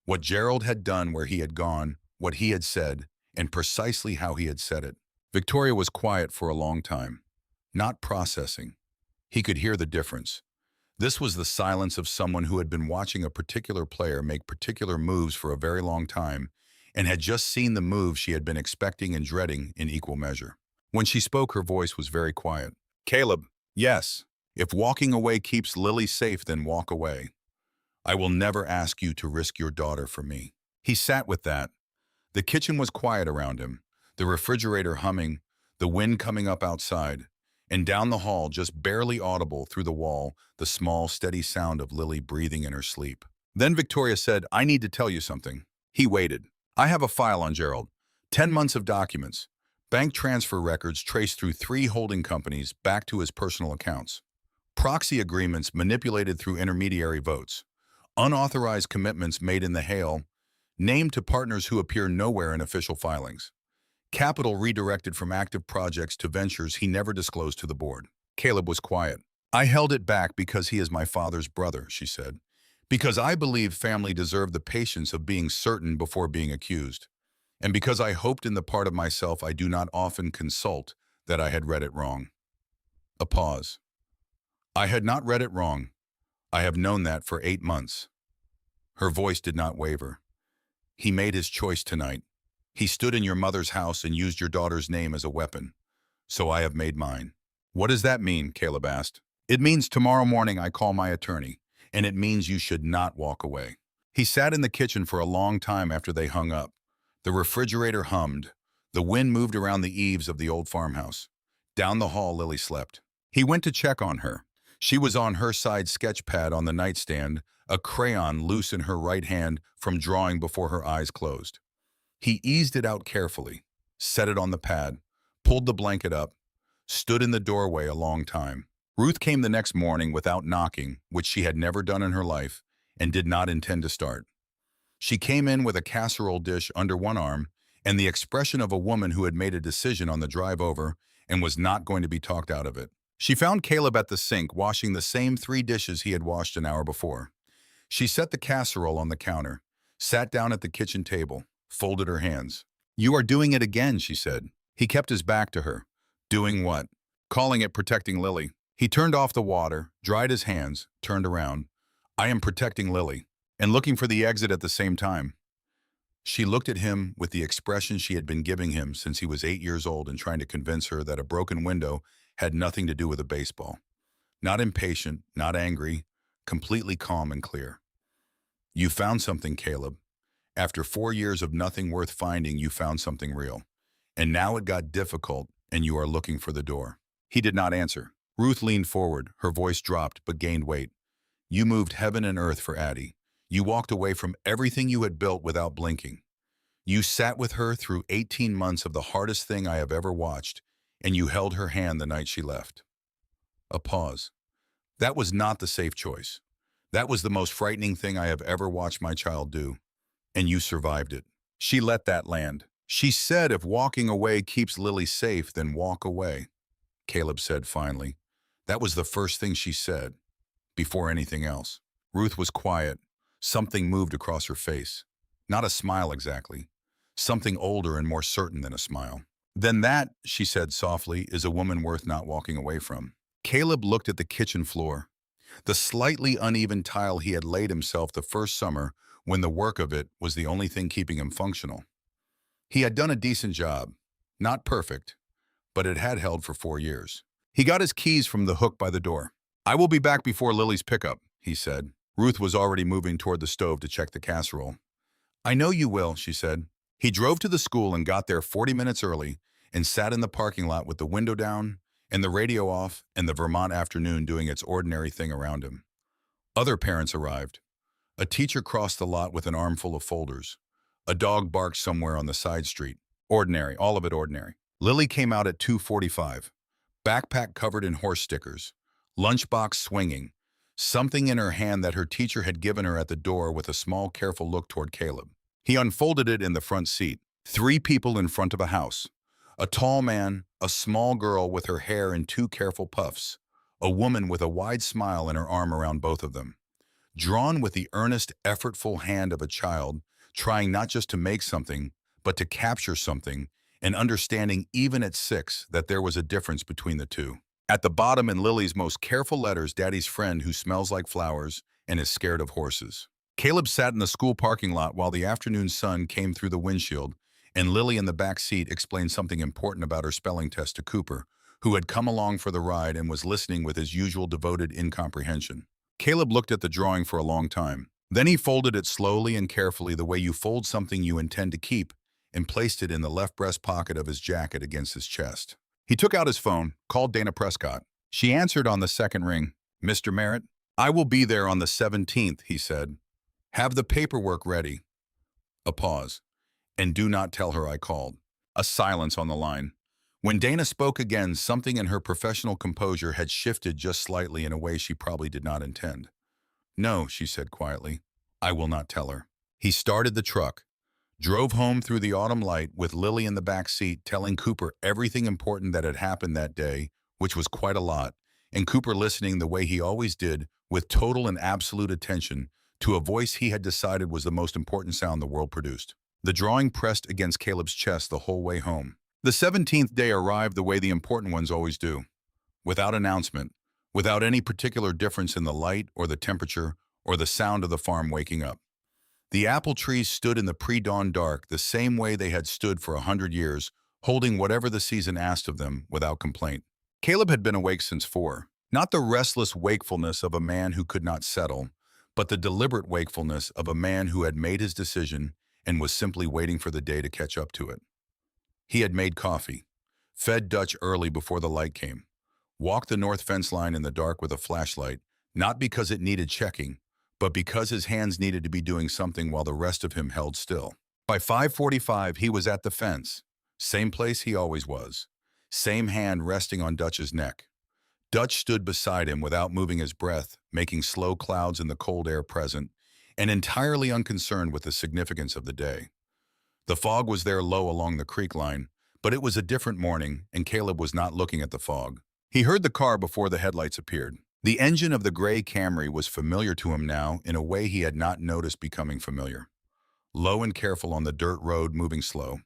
What Gerald had done, where he had gone, what he had said, and precisely how he had said it. Victoria was quiet for a long time, not processing. He could hear the difference. This was the silence of someone who had been watching a particular player make particular moves for a very long time and had just seen the move she had been expecting and dreading in equal measure. When she spoke, her voice was very quiet. Caleb, yes. If walking away keeps Lily safe, then walk away. I will never ask you to risk your daughter for me. He sat with that. The kitchen was quiet around him, the refrigerator humming, the wind coming up outside, and down the hall, just barely audible through the wall, the small, steady sound of Lily breathing in her sleep. Then Victoria said, I need to tell you something. He waited. I have a file on Gerald. 10 months of documents. Bank transfer records traced through 3 holding companies back to his personal accounts. Proxy agreements manipulated through intermediary votes. Unauthorized commitments made in the hail, named to partners who appear nowhere in official filings. Capital redirected from active projects to ventures he never disclosed to the board. Caleb was quiet. I held it back because he is my father's brother, she said. Because I believe family deserve the patience of being certain before being accused. And because I hoped in the part of myself I do not often consult that I had read it wrong. A pause. I had not read it wrong. I have known that for 8 months. Her voice did not waver. He made his choice tonight. He stood in your mother's house and used your daughter's name as a weapon. So I have made mine. What does that mean? Caleb asked. It means tomorrow morning I call my attorney, and it means you should not walk away. He sat in the kitchen for a long time after they hung up. The refrigerator hummed. The wind moved around the eaves of the old farmhouse. Down the hall, Lily slept. He went to check on her. She was on her side sketch pad on the nightstand, a crayon loose in her right hand from drawing before her eyes closed. He eased it out carefully, set it on the pad, pulled the blanket up, stood in the doorway a long time. Ruth came the next morning without knocking, which she had never done in her life, and did not intend to start. She came in with a casserole dish under one arm and the expression of a woman who had made a decision on the drive over and was not going to be talked out of it. She found Caleb at the sink washing the same 3 dishes he had washed an hour before. She set the casserole on the counter, sat down at the kitchen table, folded her hands. You are doing it again, she said. He kept his back to her. Doing what? Calling it protecting Lily. He turned off the water, dried his hands, turned around. I am protecting Lily, and looking for the exit at the same time. She looked at him with the expression she had been giving him since he was 8 years old and trying to convince her that a broken window had nothing to do with a baseball. Not impatient, not angry, completely calm and clear. You found something, Caleb. After 4 years of nothing worth finding, you found something real. And now it got difficult, and you are looking for the door. He did not answer. Ruth leaned forward. Her voice dropped, but gained weight. You moved heaven and earth for Addie. You walked away from everything you had built without blinking. You sat with her through 18 months of the hardest thing I have ever watched, and you held her hand the night she left. A pause. That was not the safe choice. That was the most frightening thing I have ever watched my child do, and you survived it. She let that land. She said if walking away keeps Lily safe, then walk away, Caleb said finally. That was the first thing she said, before anything else. Ruth was quiet. Something moved across her face. Not a smile exactly. Something older and more certain than a smile. Then that, she said softly, is a woman worth not walking away from. Caleb looked at the kitchen floor. The slightly uneven tile he had laid himself the first summer when the work of it was the only thing keeping him functional. He had done a decent job. Not perfect, but it had held for 4 years. He got his keys from the hook by the door. I will be back before Lily's pickup, he said. Ruth was already moving toward the stove to check the casserole. I know you will, she said. He drove to the school and got there 40 minutes early and sat in the parking lot with the window down and the radio off and the Vermont afternoon doing its ordinary thing around him. Other parents arrived. A teacher crossed the lot with an armful of folders. A dog barked somewhere on the side street. Ordinary, all of it ordinary. Lily came out at 2:45, backpack covered in horse stickers, lunchbox swinging, something in her hand that her teacher had given her at the door with a small, careful look toward Caleb. He unfolded it in the front seat. 3 people in front of a house. A tall man, a small girl with her hair in 2 careful puffs, a woman with a wide smile and her arm around both of them. Drawn with the earnest, effortful hand of a child, trying not just to make something, but to capture something, and understanding even at 6 that there was a difference between the two. At the bottom in Lily's most careful letters, Daddy's friend who smells like flowers and is scared of horses. Caleb sat in the school parking lot while the afternoon sun came through the windshield, and Lily in the back seat explained something important about her spelling test to Cooper, who had come along for the ride and was listening with his usual devoted incomprehension. Caleb looked at the drawing for a long time. Then he folded it slowly and carefully the way you fold something you intend to keep and placed it in the left breast pocket of his jacket against his chest. He took out his phone, called Dana Prescott. She answered on the second ring. Mr. Merritt? I will be there on the 17th, he said. Have the paperwork ready. A pause. And do not tell her I called. A silence on the line. When Dana spoke again, something in her professional composure had shifted just slightly in a way she probably did not intend. No, she said quietly. I will not tell her. He started the truck, drove home through the autumn light with Lily in the back seat, telling Cooper everything important that had happened that day, which was quite a lot, and Cooper listening the way he always did, with total and absolute attention, to a voice he had decided was the most important sound the world produced. The drawing pressed against Caleb's chest the whole way home. The 17th day arrived the way the important ones always do, without announcement, without any particular difference in the light or the temperature or the sound of the farm waking up. The apple trees stood in the pre-dawn dark the same way they had stood for 100 years, holding whatever the season asked of them without complaint. Caleb had been awake since 4, not the restless wakefulness of a man who could not settle, but the deliberate wakefulness of a man who had made his decision and was simply waiting for the day to catch up to it. He had made coffee, fed Dutch early before the light came, walked the north fence line in the dark with a flashlight, not because it needed checking, but because his hands needed to be doing something while the rest of him held still. By 5:45, he was at the fence, same place he always was, same hand resting on Dutch's neck. Dutch stood beside him without moving his breath, making slow clouds in the cold air present, and entirely unconcerned with the significance of the day. The fog was there low along the creek line, but it was a different morning, and Caleb was not looking at the fog. He heard the car before the headlights appeared. The engine of the gray Camry was familiar to him now in a way he had not noticed becoming familiar. Low and careful on the dirt road, moving slow.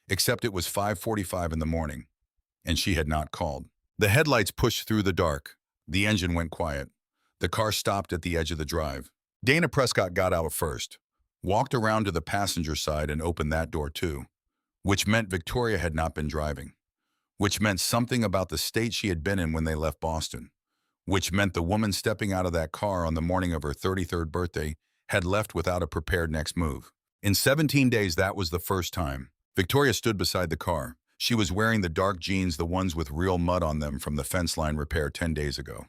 Except it was 5:45 in the morning, and she had not called. The headlights pushed through the dark. The engine went quiet. The car stopped at the edge of the drive. Dana Prescott got out first, walked around to the passenger side and opened that door too, which meant Victoria had not been driving, which meant something about the state she had been in when they left Boston, which meant the woman stepping out of that car on the morning of her 33rd birthday had left without a prepared next move. In 17 days, that was the first time. Victoria stood beside the car. She was wearing the dark jeans, the ones with real mud on them from the fence line repair 10 days ago.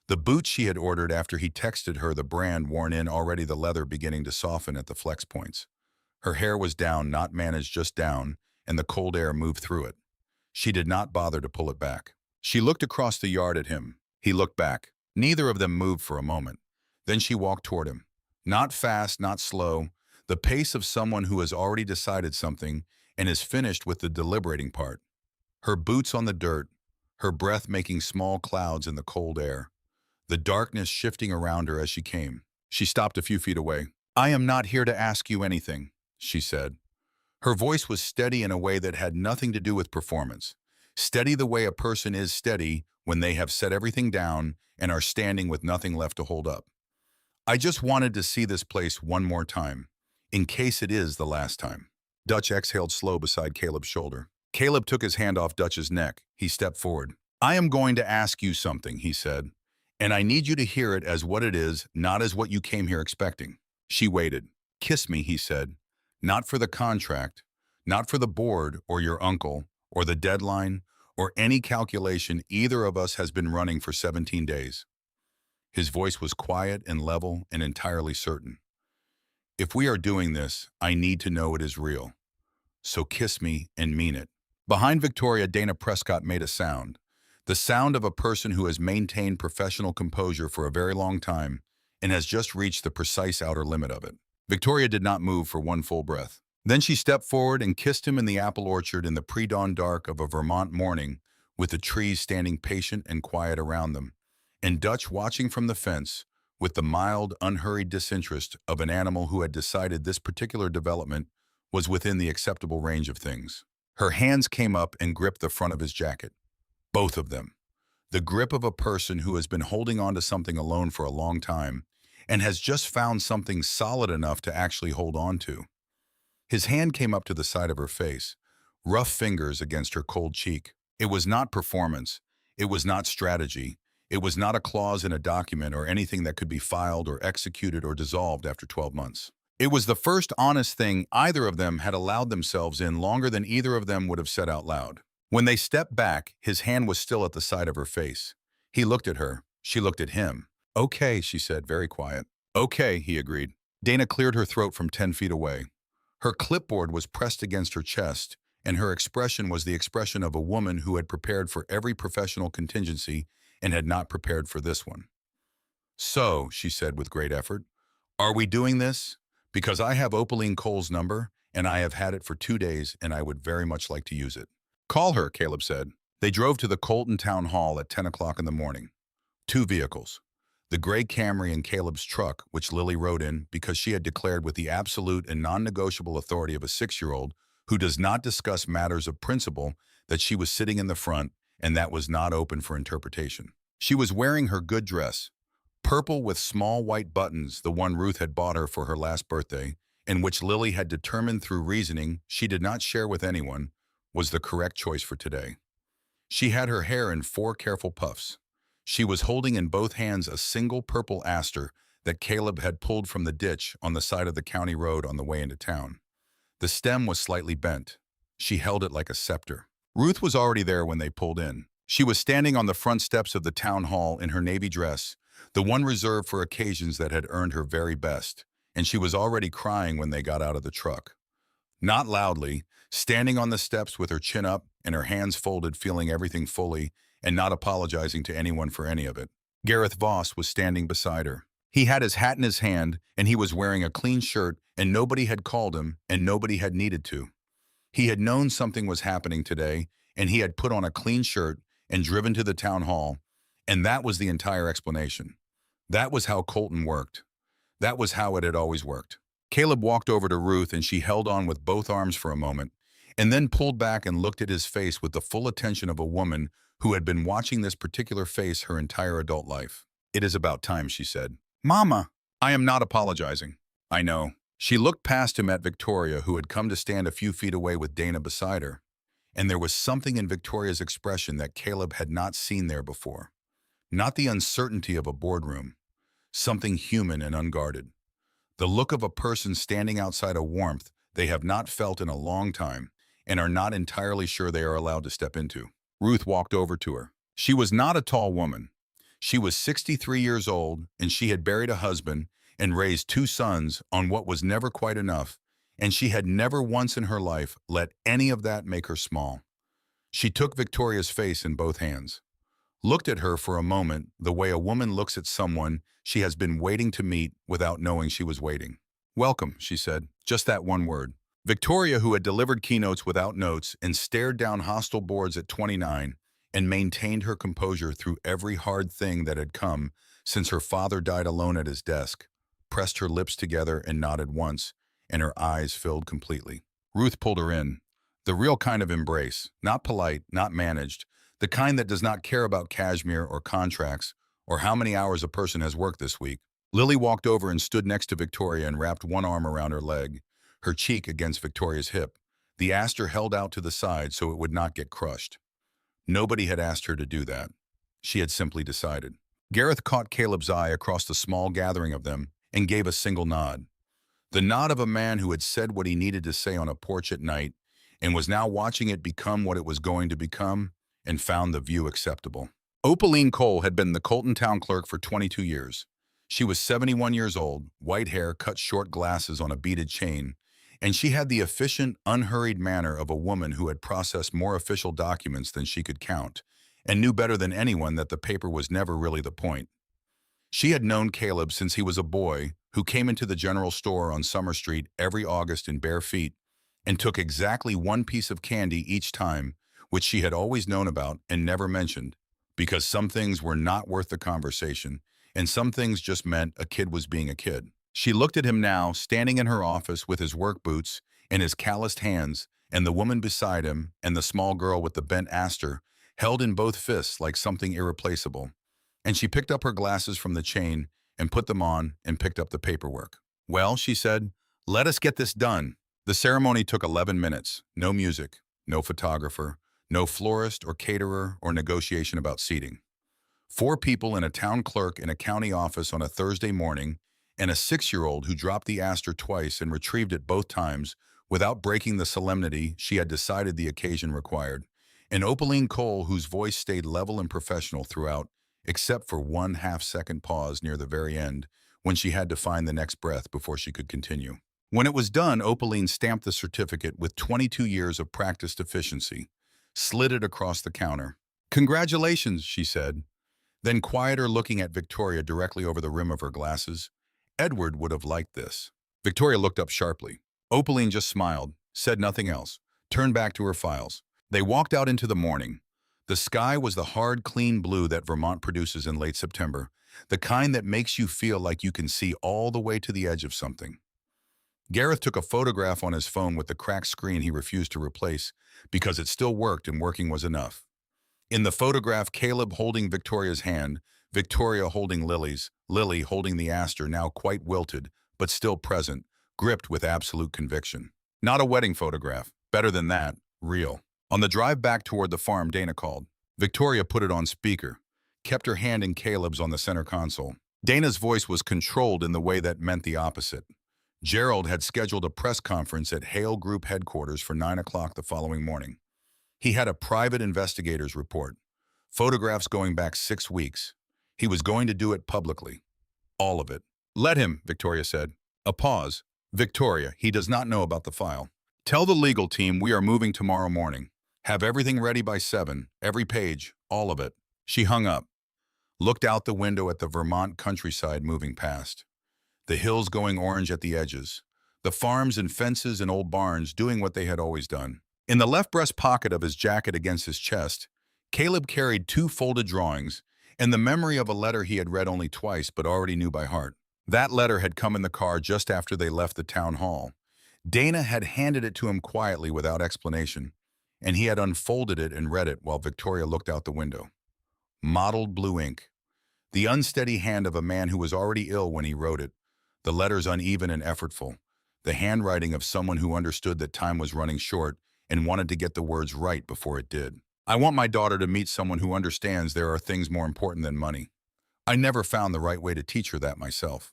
The boots she had ordered after he texted her the brand worn in, already the leather beginning to soften at the flex points. Her hair was down, not managed, just down, and the cold air moved through it. She did not bother to pull it back. She looked across the yard at him. He looked back. Neither of them moved for a moment. Then she walked toward him. Not fast, not slow, the pace of someone who has already decided something and is finished with the deliberating part. Her boots on the dirt, her breath making small clouds in the cold air, the darkness shifting around her as she came. She stopped a few feet away. "I am not here to ask you anything," she said. Her voice was steady in a way that had nothing to do with performance. Steady the way a person is steady when they have set everything down and are standing with nothing left to hold up. "I just wanted to see this place one more time, in case it is the last time." Dutch exhaled slow beside Caleb's shoulder. Caleb took his hand off Dutch's neck. He stepped forward. "I am going to ask you something," he said, "and I need you to hear it as what it is, not as what you came here expecting." She waited. "Kiss me," he said. "Not for the contract, not for the board or your uncle or the deadline or any calculation either of us has been running for 17 days. His voice was quiet and level and entirely certain. "If we are doing this, I need to know it is real. So kiss me and mean it." Behind Victoria, Dana Prescott made a sound. The sound of a person who has maintained professional composure for a very long time and has just reached the precise outer limit of it. Victoria did not move for one full breath. Then she stepped forward and kissed him in the apple orchard in the pre-dawn dark of a Vermont morning, with the trees standing patient and quiet around them, and Dutch watching from the fence with the mild, unhurried disinterest of an animal who had decided this particular development was within the acceptable range of things. Her hands came up and gripped the front of his jacket. Both of them. The grip of a person who has been holding on to something alone for a long time and has just found something solid enough to actually hold on to. His hand came up to the side of her face, rough fingers against her cold cheek. It was not performance. It was not strategy. It was not a clause in a document or anything that could be filed or executed or dissolved after 12 months. It was the first honest thing either of them had allowed themselves in longer than either of them would have said out loud. When they stepped back, his hand was still at the side of her face. He looked at her. She looked at him. "Okay," she said, very quiet. "Okay," he agreed. Dana cleared her throat from 10 feet away. Her clipboard was pressed against her chest, and her expression was the expression of a woman who had prepared for every professional contingency and had not prepared for this one. "So," she said with great effort, "are we doing this? Because I have Opaline Cole's number, and I have had it for 2 days, and I would very much like to use it." "Call her," Caleb said. They drove to the Colton Town Hall at 10 o'clock in the morning. 2 vehicles. The gray Camry and Caleb's truck, which Lily rode in because she had declared with the absolute and non-negotiable authority of a 6-year-old who does not discuss matters of principle that she was sitting in the front and that was not open for interpretation. She was wearing her good dress, purple with small white buttons, the one Ruth had bought her for her last birthday, and which Lily had determined through reasoning she did not share with anyone, was the correct choice for today. She had her hair in 4 careful puffs. She was holding in both hands a single purple aster that Caleb had pulled from the ditch on the side of the county road on the way into town. The stem was slightly bent. She held it like a scepter. Ruth was already there when they pulled in. She was standing on the front steps of the town hall in her navy dress, the one reserved for occasions that had earned her very best, and she was already crying when they got out of the truck. Not loudly, standing on the steps with her chin up and her hands folded, feeling everything fully, and not apologizing to anyone for any of it. Gareth Voss was standing beside her. He had his hat in his hand, and he was wearing a clean shirt, and nobody had called him, and nobody had needed to. He had known something was happening today, and he had put on a clean shirt and driven to the town hall, and that was the entire explanation. That was how Colton worked. That was how it had always worked. Caleb walked over to Ruth, and she held on with both arms for a moment, and then pulled back and looked at his face with the full attention of a woman who had been watching this particular face her entire adult life. "It is about time," she said. "Mama, I am not apologizing." "I know." She looked past him at Victoria, who had come to stand a few feet away with Dana beside her, and there was something in Victoria's expression that Caleb had not seen there before. Not the uncertainty of a boardroom, something human and unguarded. The look of a person standing outside a warmth they have not felt in a long time and are not entirely sure they are allowed to step into. Ruth walked over to her. She was not a tall woman. She was 63 years old, and she had buried a husband and raised 2 sons on what was never quite enough, and she had never once in her life let any of that make her small. She took Victoria's face in both hands, looked at her for a moment the way a woman looks at someone she has been waiting to meet without knowing she was waiting. "Welcome," she said, just that one word. Victoria, who had delivered keynotes without notes and stared down hostile boards at 29 and maintained her composure through every hard thing that had come since her father died alone at his desk, pressed her lips together and nodded once, and her eyes filled completely. Ruth pulled her in. The real kind of embrace, not polite, not managed, the kind that does not care about cashmere or contracts or how many hours a person has worked this week. Lily walked over and stood next to Victoria and wrapped one arm around her leg, her cheek against Victoria's hip. The aster held out to the side so it would not get crushed. Nobody had asked her to do that. She had simply decided. Gareth caught Caleb's eye across the small gathering of them and gave a single nod. The nod of a man who had said what he needed to say on a porch at night and was now watching it become what it was going to become and found the view acceptable. Opaline Cole had been the Colton town clerk for 22 years. She was 71 years old, white hair, cut short glasses on a beaded chain, and she had the efficient, unhurried manner of a woman who had processed more official documents than she could count and knew better than anyone that the paper was never really the point. She had known Caleb since he was a boy who came into the general store on Summer Street every August in bare feet and took exactly one piece of candy each time, which she had always known about and never mentioned, because some things were not worth the conversation and some things just meant a kid was being a kid. She looked at him now, standing in her office with his work boots and his calloused hands, and the woman beside him and the small girl with the bent aster held in both fists like something irreplaceable. And she picked up her glasses from the chain and put them on and picked up the paperwork. "Well," she said, "let us get this done." The ceremony took 11 minutes. No music, no photographer, no florist or caterer or negotiation about seating. 4 people and a town clerk in a county office on a Thursday morning, and a 6-year-old who dropped the aster twice and retrieved it both times without breaking the solemnity she had decided the occasion required. And Opaline Cole, whose voice stayed level and professional throughout, except for one half-second pause near the very end when she had to find the next breath before she could continue. When it was done, Opaline stamped the certificate with 22 years of practiced efficiency, slid it across the counter. "Congratulations," she said. Then quieter, looking at Victoria directly over the rim of her glasses. "Edward would have liked this." Victoria looked up sharply. Opaline just smiled, said nothing else, turned back to her files. They walked out into the morning. The sky was the hard, clean blue that Vermont produces in late September, the kind that makes you feel like you can see all the way to the edge of something. Gareth took a photograph on his phone with the cracked screen he refused to replace because it still worked and working was enough. In the photograph, Caleb holding Victoria's hand, Victoria holding Lily's, Lily holding the aster, now quite wilted, but still present, gripped with absolute conviction. Not a wedding photograph. Better than that, real. On the drive back toward the farm, Dana called. Victoria put it on speaker, kept her hand in Caleb's on the center console. Dana's voice was controlled in the way that meant the opposite. Gerald had scheduled a press conference at Hale Group headquarters for 9 o'clock the following morning. He had a private investigator's report, photographs going back 6 weeks. He was going to do it publicly. All of it. "Let him," Victoria said. A pause. "Victoria, he does not know about the file. Tell the legal team we are moving tomorrow morning. Have everything ready by 7, every page, all of it." She hung up, looked out the window at the Vermont countryside moving past. The hills going orange at the edges, the farms and fences and old barns doing what they had always done. In the left breast pocket of his jacket against his chest, Caleb carried 2 folded drawings and the memory of a letter he had read only twice but already knew by heart. That letter had come in the car just after they left the town hall. Dana had handed it to him quietly without explanation, and he had unfolded it and read it while Victoria looked out the window. Mottled blue ink. The unsteady hand of a man who was already ill when he wrote it, the letters uneven and effortful, the handwriting of someone who understood that time was running short and wanted to get the words right before it did. "I want my daughter to meet someone who understands there are things more important than money. I never found the right way to teach her that myself.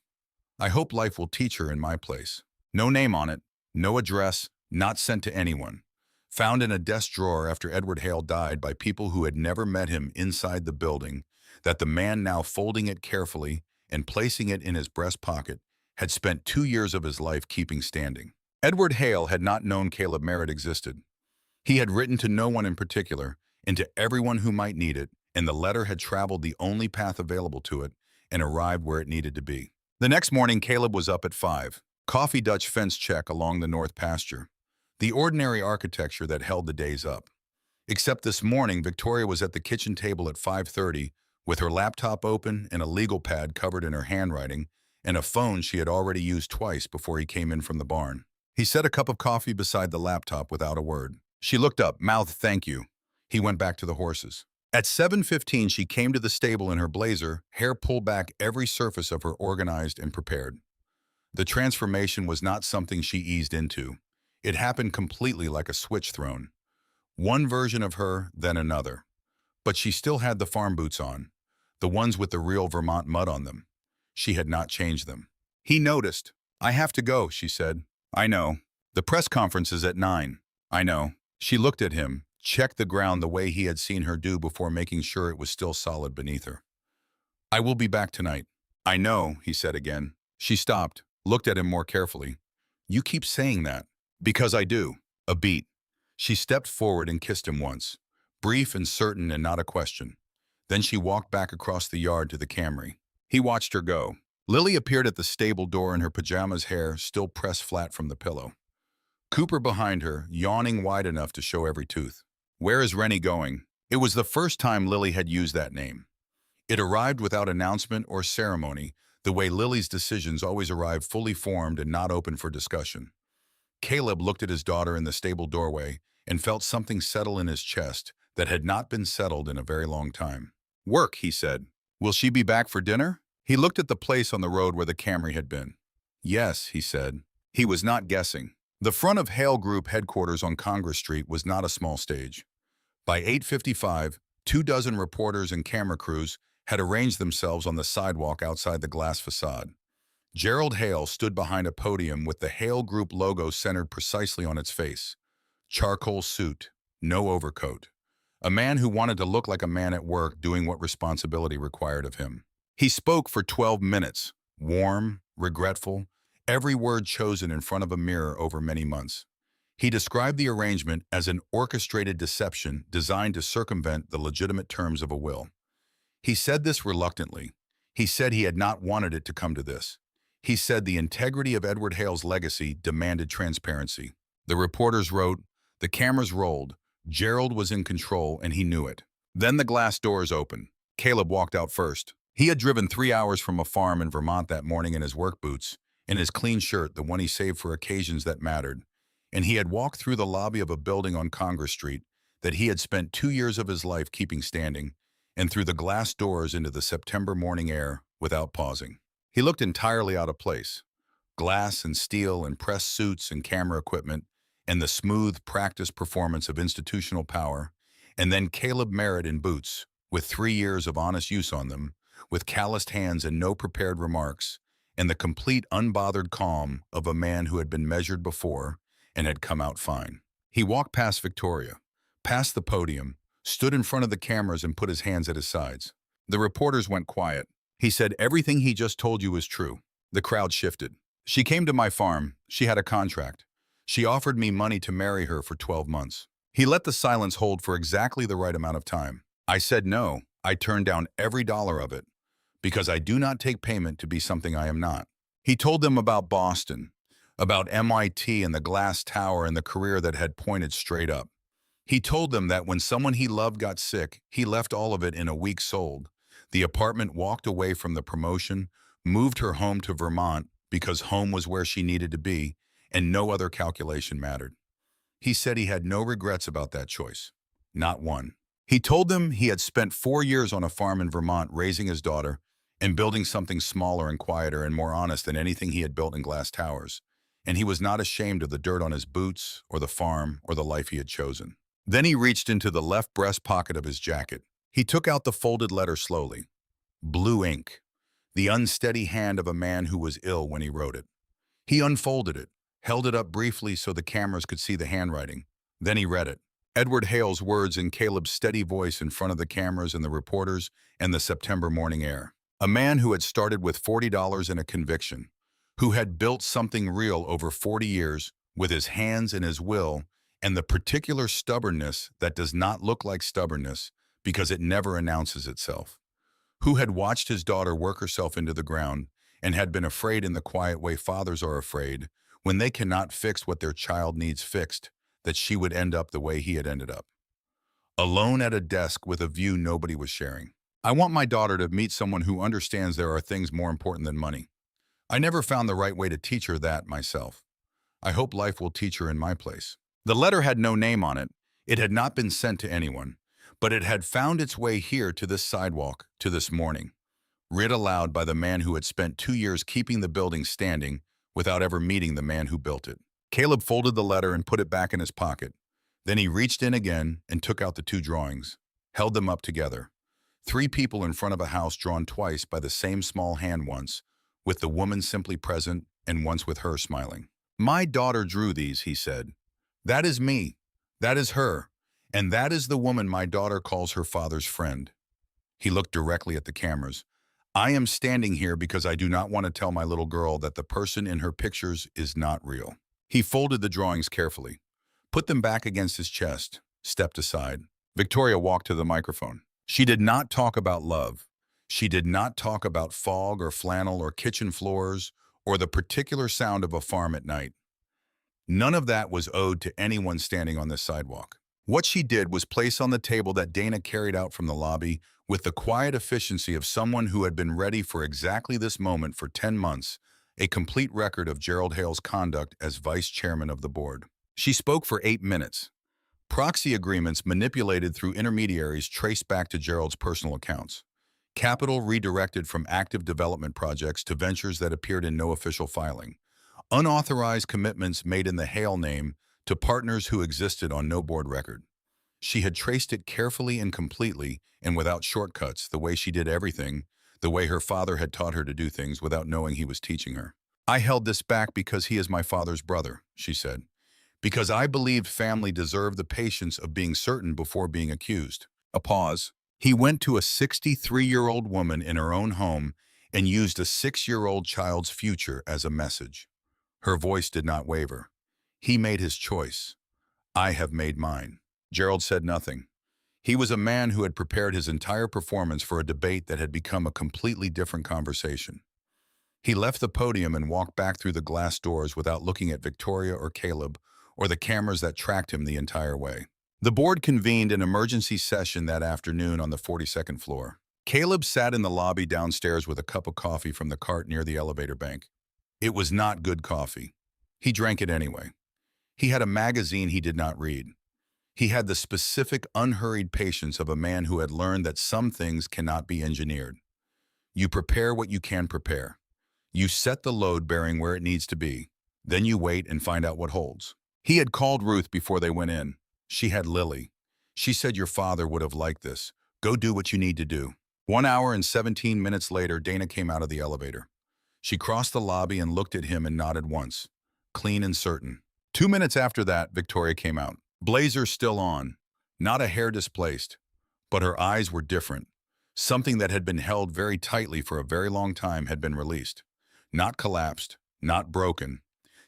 I hope life will teach her in my place." No name on it, no address, not sent to anyone. Found in a desk drawer after Edward Hale died by people who had never met him inside the building, that the man now folding it carefully and placing it in his breast pocket had spent 2 years of his life keeping standing. Edward Hale had not known Caleb Merritt existed. He had written to no one in particular, and to everyone who might need it, and the letter had traveled the only path available to it and arrived where it needed to be. The next morning, Caleb was up at 5. Coffee Dutch fence check along the north pasture. The ordinary architecture that held the days up. Except this morning, Victoria was at the kitchen table at 5:30 with her laptop open and a legal pad covered in her handwriting and a phone she had already used twice before he came in from the barn. He set a cup of coffee beside the laptop without a word. She looked up, mouthed thank you. He went back to the horses. At 7:15, she came to the stable in her blazer, hair pulled back every surface of her organized and prepared. The transformation was not something she eased into. It happened completely like a switch thrown. One version of her, then another. But she still had the farm boots on, the ones with the real Vermont mud on them. She had not changed them. He noticed. I have to go, she said. I know. The press conference is at 9. I know. She looked at him, checked the ground the way he had seen her do before making sure it was still solid beneath her. I will be back tonight. I know, he said again. She stopped, looked at him more carefully. You keep saying that. Because I do. A beat. She stepped forward and kissed him once, brief and certain and not a question. Then she walked back across the yard to the Camry. He watched her go. Lily appeared at the stable door in her pajamas, hair still pressed flat from the pillow. Cooper behind her, yawning wide enough to show every tooth. Where is Rennie going? It was the first time Lily had used that name. It arrived without announcement or ceremony, the way Lily's decisions always arrive fully formed and not open for discussion. Caleb looked at his daughter in the stable doorway and felt something settle in his chest that had not been settled in a very long time. Work, he said. Will she be back for dinner? He looked at the place on the road where the Camry had been. Yes, he said. He was not guessing. The front of Hale Group headquarters on Congress Street was not a small stage. By 8:55, 24 reporters and camera crews had arranged themselves on the sidewalk outside the glass facade. Gerald Hale stood behind a podium with the Hale Group logo centered precisely on its face. Charcoal suit, no overcoat. A man who wanted to look like a man at work doing what responsibility required of him. He spoke for 12 minutes, warm, regretful, every word chosen in front of a mirror over many months. He described the arrangement as an orchestrated deception designed to circumvent the legitimate terms of a will. He said this reluctantly. He said he had not wanted it to come to this. He said the integrity of Edward Hale's legacy demanded transparency. The reporters wrote, the cameras rolled, Gerald was in control and he knew it. Then the glass doors opened. Caleb walked out first. He had driven 3 hours from a farm in Vermont that morning in his work boots, in his clean shirt, the one he saved for occasions that mattered, and he had walked through the lobby of a building on Congress Street that he had spent 2 years of his life keeping standing, and through the glass doors into the September morning air without pausing. He looked entirely out of place. Glass and steel and press suits and camera equipment, and the smooth, practiced performance of institutional power, and then Caleb Merritt in boots, with 3 years of honest use on them, with calloused hands and no prepared remarks, and the complete unbothered calm of a man who had been measured before and had come out fine. He walked past Victoria, past the podium, stood in front of the cameras and put his hands at his sides. The reporters went quiet. He said, everything he just told you is true. The crowd shifted. She came to my farm. She had a contract. She offered me money to marry her for 12 months. He let the silence hold for exactly the right amount of time. I said no. I turned down every dollar of it, because I do not take payment to be something I am not. He told them about Boston, about MIT and the glass tower and the career that had pointed straight up. He told them that when someone he loved got sick, he left all of it in a week sold. The apartment, walked away from the promotion, moved her home to Vermont because home was where she needed to be, and no other calculation mattered. He said he had no regrets about that choice. Not one. He told them he had spent 4 years on a farm in Vermont raising his daughter and building something smaller and quieter and more honest than anything he had built in glass towers, and he was not ashamed of the dirt on his boots or the farm or the life he had chosen. Then he reached into the left breast pocket of his jacket. He took out the folded letter slowly. Blue ink. The unsteady hand of a man who was ill when he wrote it. He unfolded it, held it up briefly so the cameras could see the handwriting. Then he read it. Edward Hale's words in Caleb's steady voice in front of the cameras and the reporters and the September morning air. A man who had started with $40 and a conviction, who had built something real over 40 years, with his hands and his will, and the particular stubbornness that does not look like stubbornness because it never announces itself. Who had watched his daughter work herself into the ground and had been afraid in the quiet way fathers are afraid when they cannot fix what their child needs fixed, that she would end up the way he had ended up. Alone at a desk with a view nobody was sharing. I want my daughter to meet someone who understands there are things more important than money. I never found the right way to teach her that myself. I hope life will teach her in my place. The letter had no name on it. It had not been sent to anyone, but it had found its way here to this sidewalk, to this morning, read aloud by the man who had spent 2 years keeping the building standing without ever meeting the man who built it. Caleb folded the letter and put it back in his pocket. Then he reached in again and took out the 2 drawings, held them up together. 3 people in front of a house drawn twice by the same small hand once, with the woman simply present and once with her smiling. My daughter drew these, he said. That is me. That is her. And that is the woman my daughter calls her father's friend. He looked directly at the cameras. I am standing here because I do not want to tell my little girl that the person in her pictures is not real. He folded the drawings carefully, put them back against his chest, stepped aside. Victoria walked to the microphone. She did not talk about love. She did not talk about fog or flannel or kitchen floors or the particular sound of a farm at night. None of that was owed to anyone standing on this sidewalk. What she did was place on the table that Dana carried out from the lobby with the quiet efficiency of someone who had been ready for exactly this moment for 10 months, a complete record of Gerald Hale's conduct as vice chairman of the board. She spoke for 8 minutes. Proxy agreements manipulated through intermediaries traced back to Gerald's personal accounts. Capital redirected from active development projects to ventures that appeared in no official filing. Unauthorized commitments made in the Hale name to partners who existed on no board record. She had traced it carefully and completely and without shortcuts, the way she did everything, the way her father had taught her to do things without knowing he was teaching her. I held this back because he is my father's brother, she said. Because I believed family deserved the patience of being certain before being accused. A pause. He went to a 63-year-old woman in her own home and used a 6-year-old child's future as a message. Her voice did not waver. He made his choice. I have made mine. Gerald said nothing. He was a man who had prepared his entire performance for a debate that had become a completely different conversation. He left the podium and walked back through the glass doors without looking at Victoria or Caleb or the cameras that tracked him the entire way. The board convened an emergency session that afternoon on the 42nd floor. Caleb sat in the lobby downstairs with a cup of coffee from the cart near the elevator bank. It was not good coffee. He drank it anyway. He had a magazine he did not read. He had the specific, unhurried patience of a man who had learned that some things cannot be engineered. You prepare what you can prepare. You set the load bearing where it needs to be. Then you wait and find out what holds. He had called Ruth before they went in. She had Lily. She said your father would have liked this. Go do what you need to do. 1 hour and 17 minutes later, Dana came out of the elevator. She crossed the lobby and looked at him and nodded once, clean and certain. 2 minutes after that, Victoria came out. Blazer still on, not a hair displaced, but her eyes were different. Something that had been held very tightly for a very long time had been released. Not collapsed, not broken.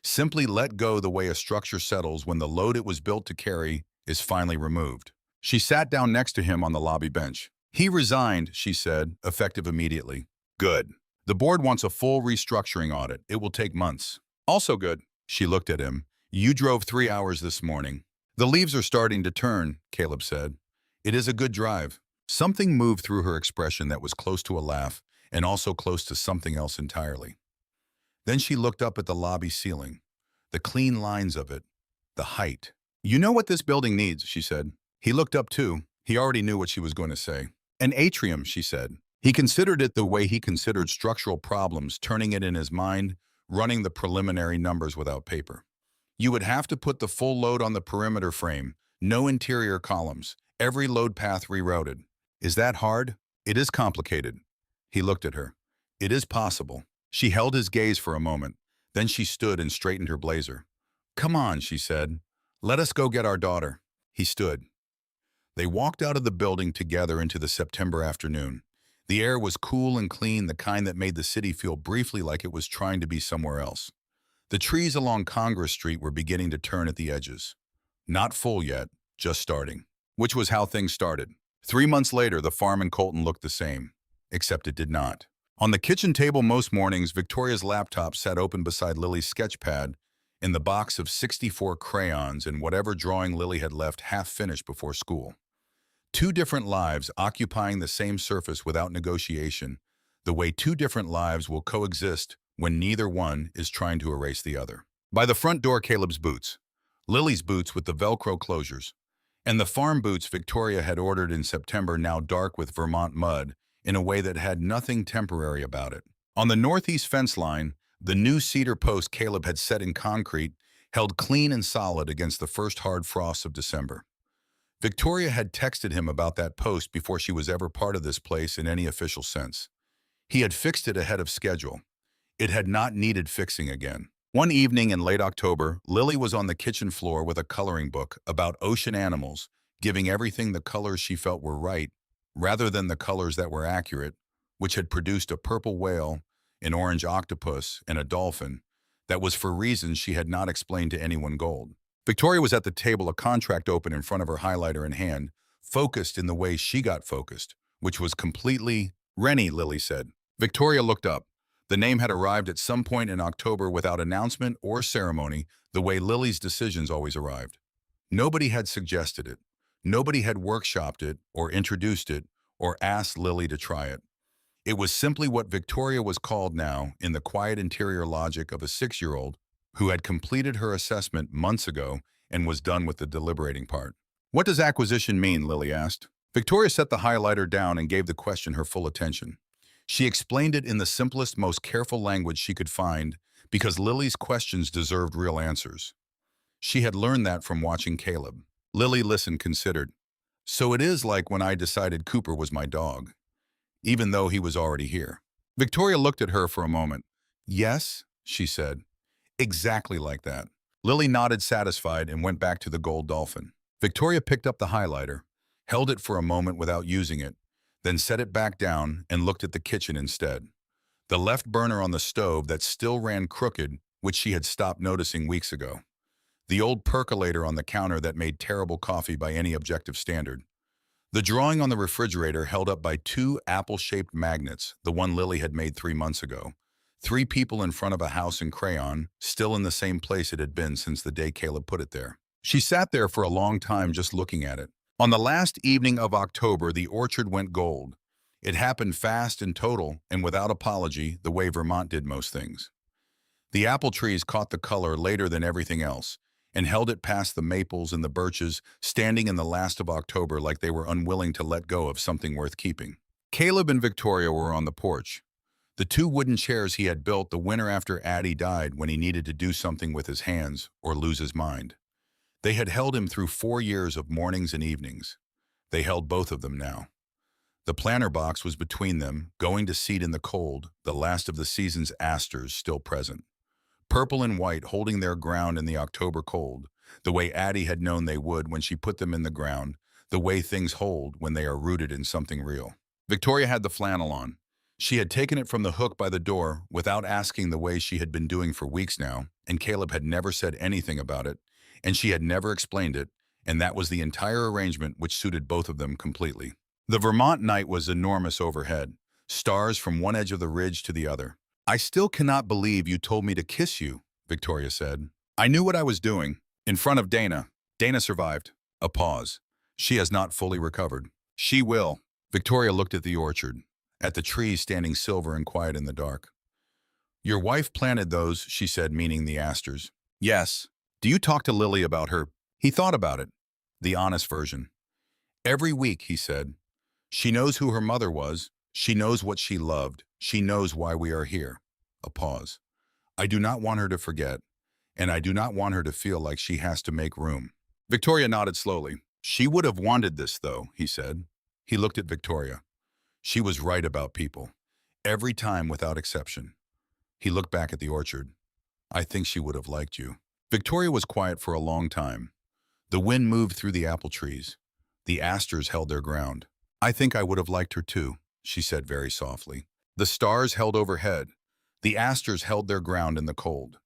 Simply let go the way a structure settles when the load it was built to carry is finally removed. She sat down next to him on the lobby bench. He resigned, she said, effective immediately. Good. The board wants a full restructuring audit. It will take months. Also good. She looked at him. You drove 3 hours this morning. The leaves are starting to turn, Caleb said. It is a good drive. Something moved through her expression that was close to a laugh and also close to something else entirely. Then she looked up at the lobby ceiling, the clean lines of it, the height. You know what this building needs, she said. He looked up too. He already knew what she was going to say. An atrium, she said. He considered it the way he considered structural problems, turning it in his mind, running the preliminary numbers without paper. You would have to put the full load on the perimeter frame, no interior columns, every load path rerouted. Is that hard? It is complicated. He looked at her. It is possible. She held his gaze for a moment. Then she stood and straightened her blazer. Come on, she said. Let us go get our daughter. He stood. They walked out of the building together into the September afternoon. The air was cool and clean, the kind that made the city feel briefly like it was trying to be somewhere else. The trees along Congress Street were beginning to turn at the edges. Not full yet, just starting. Which was how things started. 3 months later, the farm in Colton looked the same, except it did not. On the kitchen table most mornings, Victoria's laptop sat open beside Lily's sketch pad in the box of 64 crayons and whatever drawing Lily had left half-finished before school. Two different lives occupying the same surface without negotiation, the way two different lives will coexist when neither one is trying to erase the other. By the front door, Caleb's boots, Lily's boots with the Velcro closures, and the farm boots Victoria had ordered in September, now dark with Vermont mud in a way that had nothing temporary about it. On the northeast fence line, the new cedar post Caleb had set in concrete held clean and solid against the first hard frosts of December. Victoria had texted him about that post before she was ever part of this place in any official sense. He had fixed it ahead of schedule. It had not needed fixing again. One evening in late October, Lily was on the kitchen floor with a coloring book about ocean animals, giving everything the colors she felt were right, rather than the colors that were accurate, which had produced a purple whale, an orange octopus, and a dolphin that was for reasons she had not explained to anyone gold. Victoria was at the table, a contract open in front of her, highlighter in hand, focused in the way she got focused, which was completely Rennie, Lily said. Victoria looked up. The name had arrived at some point in October without announcement or ceremony, the way Lily's decisions always arrived. Nobody had suggested it. Nobody had workshopped it or introduced it or asked Lily to try it. It was simply what Victoria was called now, in the quiet interior logic of a 6-year-old who had completed her assessment months ago and was done with the deliberating part. "What does acquisition mean?" Lily asked. Victoria set the highlighter down and gave the question her full attention. She explained it in the simplest, most careful language she could find because Lily's questions deserved real answers. She had learned that from watching Caleb. Lily listened, considered. "So it is like when I decided Cooper was my dog, even though he was already here." Victoria looked at her for a moment. "Yes," she said. "Exactly like that." Lily nodded, satisfied, and went back to the gold dolphin. Victoria picked up the highlighter, held it for a moment without using it, then set it back down and looked at the kitchen instead. The left burner on the stove that still ran crooked, which she had stopped noticing weeks ago. The old percolator on the counter that made terrible coffee by any objective standard. The drawing on the refrigerator held up by two apple-shaped magnets, the one Lily had made 3 months ago. 3 people in front of a house in crayon, still in the same place it had been since the day Caleb put it there. She sat there for a long time just looking at it. On the last evening of October, the orchard went gold. It happened fast and total and without apology, the way Vermont did most things. The apple trees caught the color later than everything else and held it past the maples and the birches, standing in the last of October like they were unwilling to let go of something worth keeping. Caleb and Victoria were on the porch. The 2 wooden chairs he had built the winter after Addie died when he needed to do something with his hands or lose his mind. They had held him through 4 years of mornings and evenings. They held both of them now. The planter box was between them, going to seed in the cold, the last of the season's asters still present. Purple and white holding their ground in the October cold, the way Addie had known they would when she put them in the ground, the way things hold when they are rooted in something real. Victoria had the flannel on. She had taken it from the hook by the door without asking, the way she had been doing for weeks now, and Caleb had never said anything about it, and she had never explained it, and that was the entire arrangement which suited both of them completely. The Vermont night was enormous overhead, stars from one edge of the ridge to the other. "I still cannot believe you told me to kiss you," Victoria said. "I knew what I was doing. In front of Dana. Dana survived." A pause. "She has not fully recovered." "She will." Victoria looked at the orchard, at the trees standing silver and quiet in the dark. "Your wife planted those," she said, meaning the asters. "Yes. Do you talk to Lily about her?" He thought about it. The honest version. "Every week," he said. "She knows who her mother was. She knows what she loved. She knows why we are here." A pause. "I do not want her to forget, and I do not want her to feel like she has to make room." Victoria nodded slowly. "She would have wanted this, though," he said. He looked at Victoria. She was right about people. Every time without exception. He looked back at the orchard. "I think she would have liked you." Victoria was quiet for a long time. The wind moved through the apple trees. The asters held their ground. "I think I would have liked her too," she said very softly. The stars held overhead. The asters held their ground in the cold.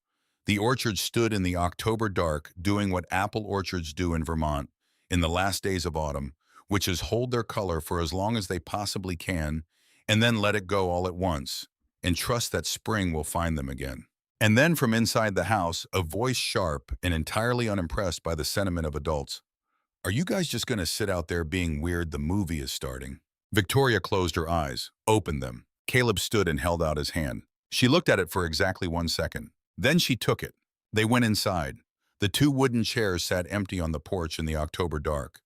The orchard stood in the October dark, doing what apple orchards do in Vermont in the last days of autumn, which is hold their color for as long as they possibly can, and then let it go all at once, and trust that spring will find them again. And then from inside the house, a voice sharp and entirely unimpressed by the sentiment of adults. Are you guys just going to sit out there being weird? The movie is starting. Victoria closed her eyes, opened them. Caleb stood and held out his hand. She looked at it for exactly 1 second. Then she took it. They went inside. The two wooden chairs sat empty on the porch in the October dark.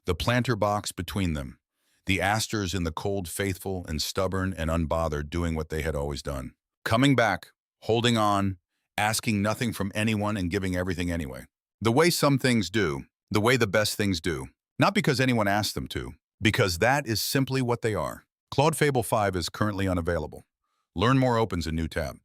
The planter box between them. The asters in the cold faithful and stubborn and unbothered doing what they had always done. Coming back, holding on, asking nothing from anyone and giving everything anyway. The way some things do, the way the best things do. Not because anyone asked them to, because that is simply what they are. Claude Fable 5 is currently unavailable. Learn More opens a new tab.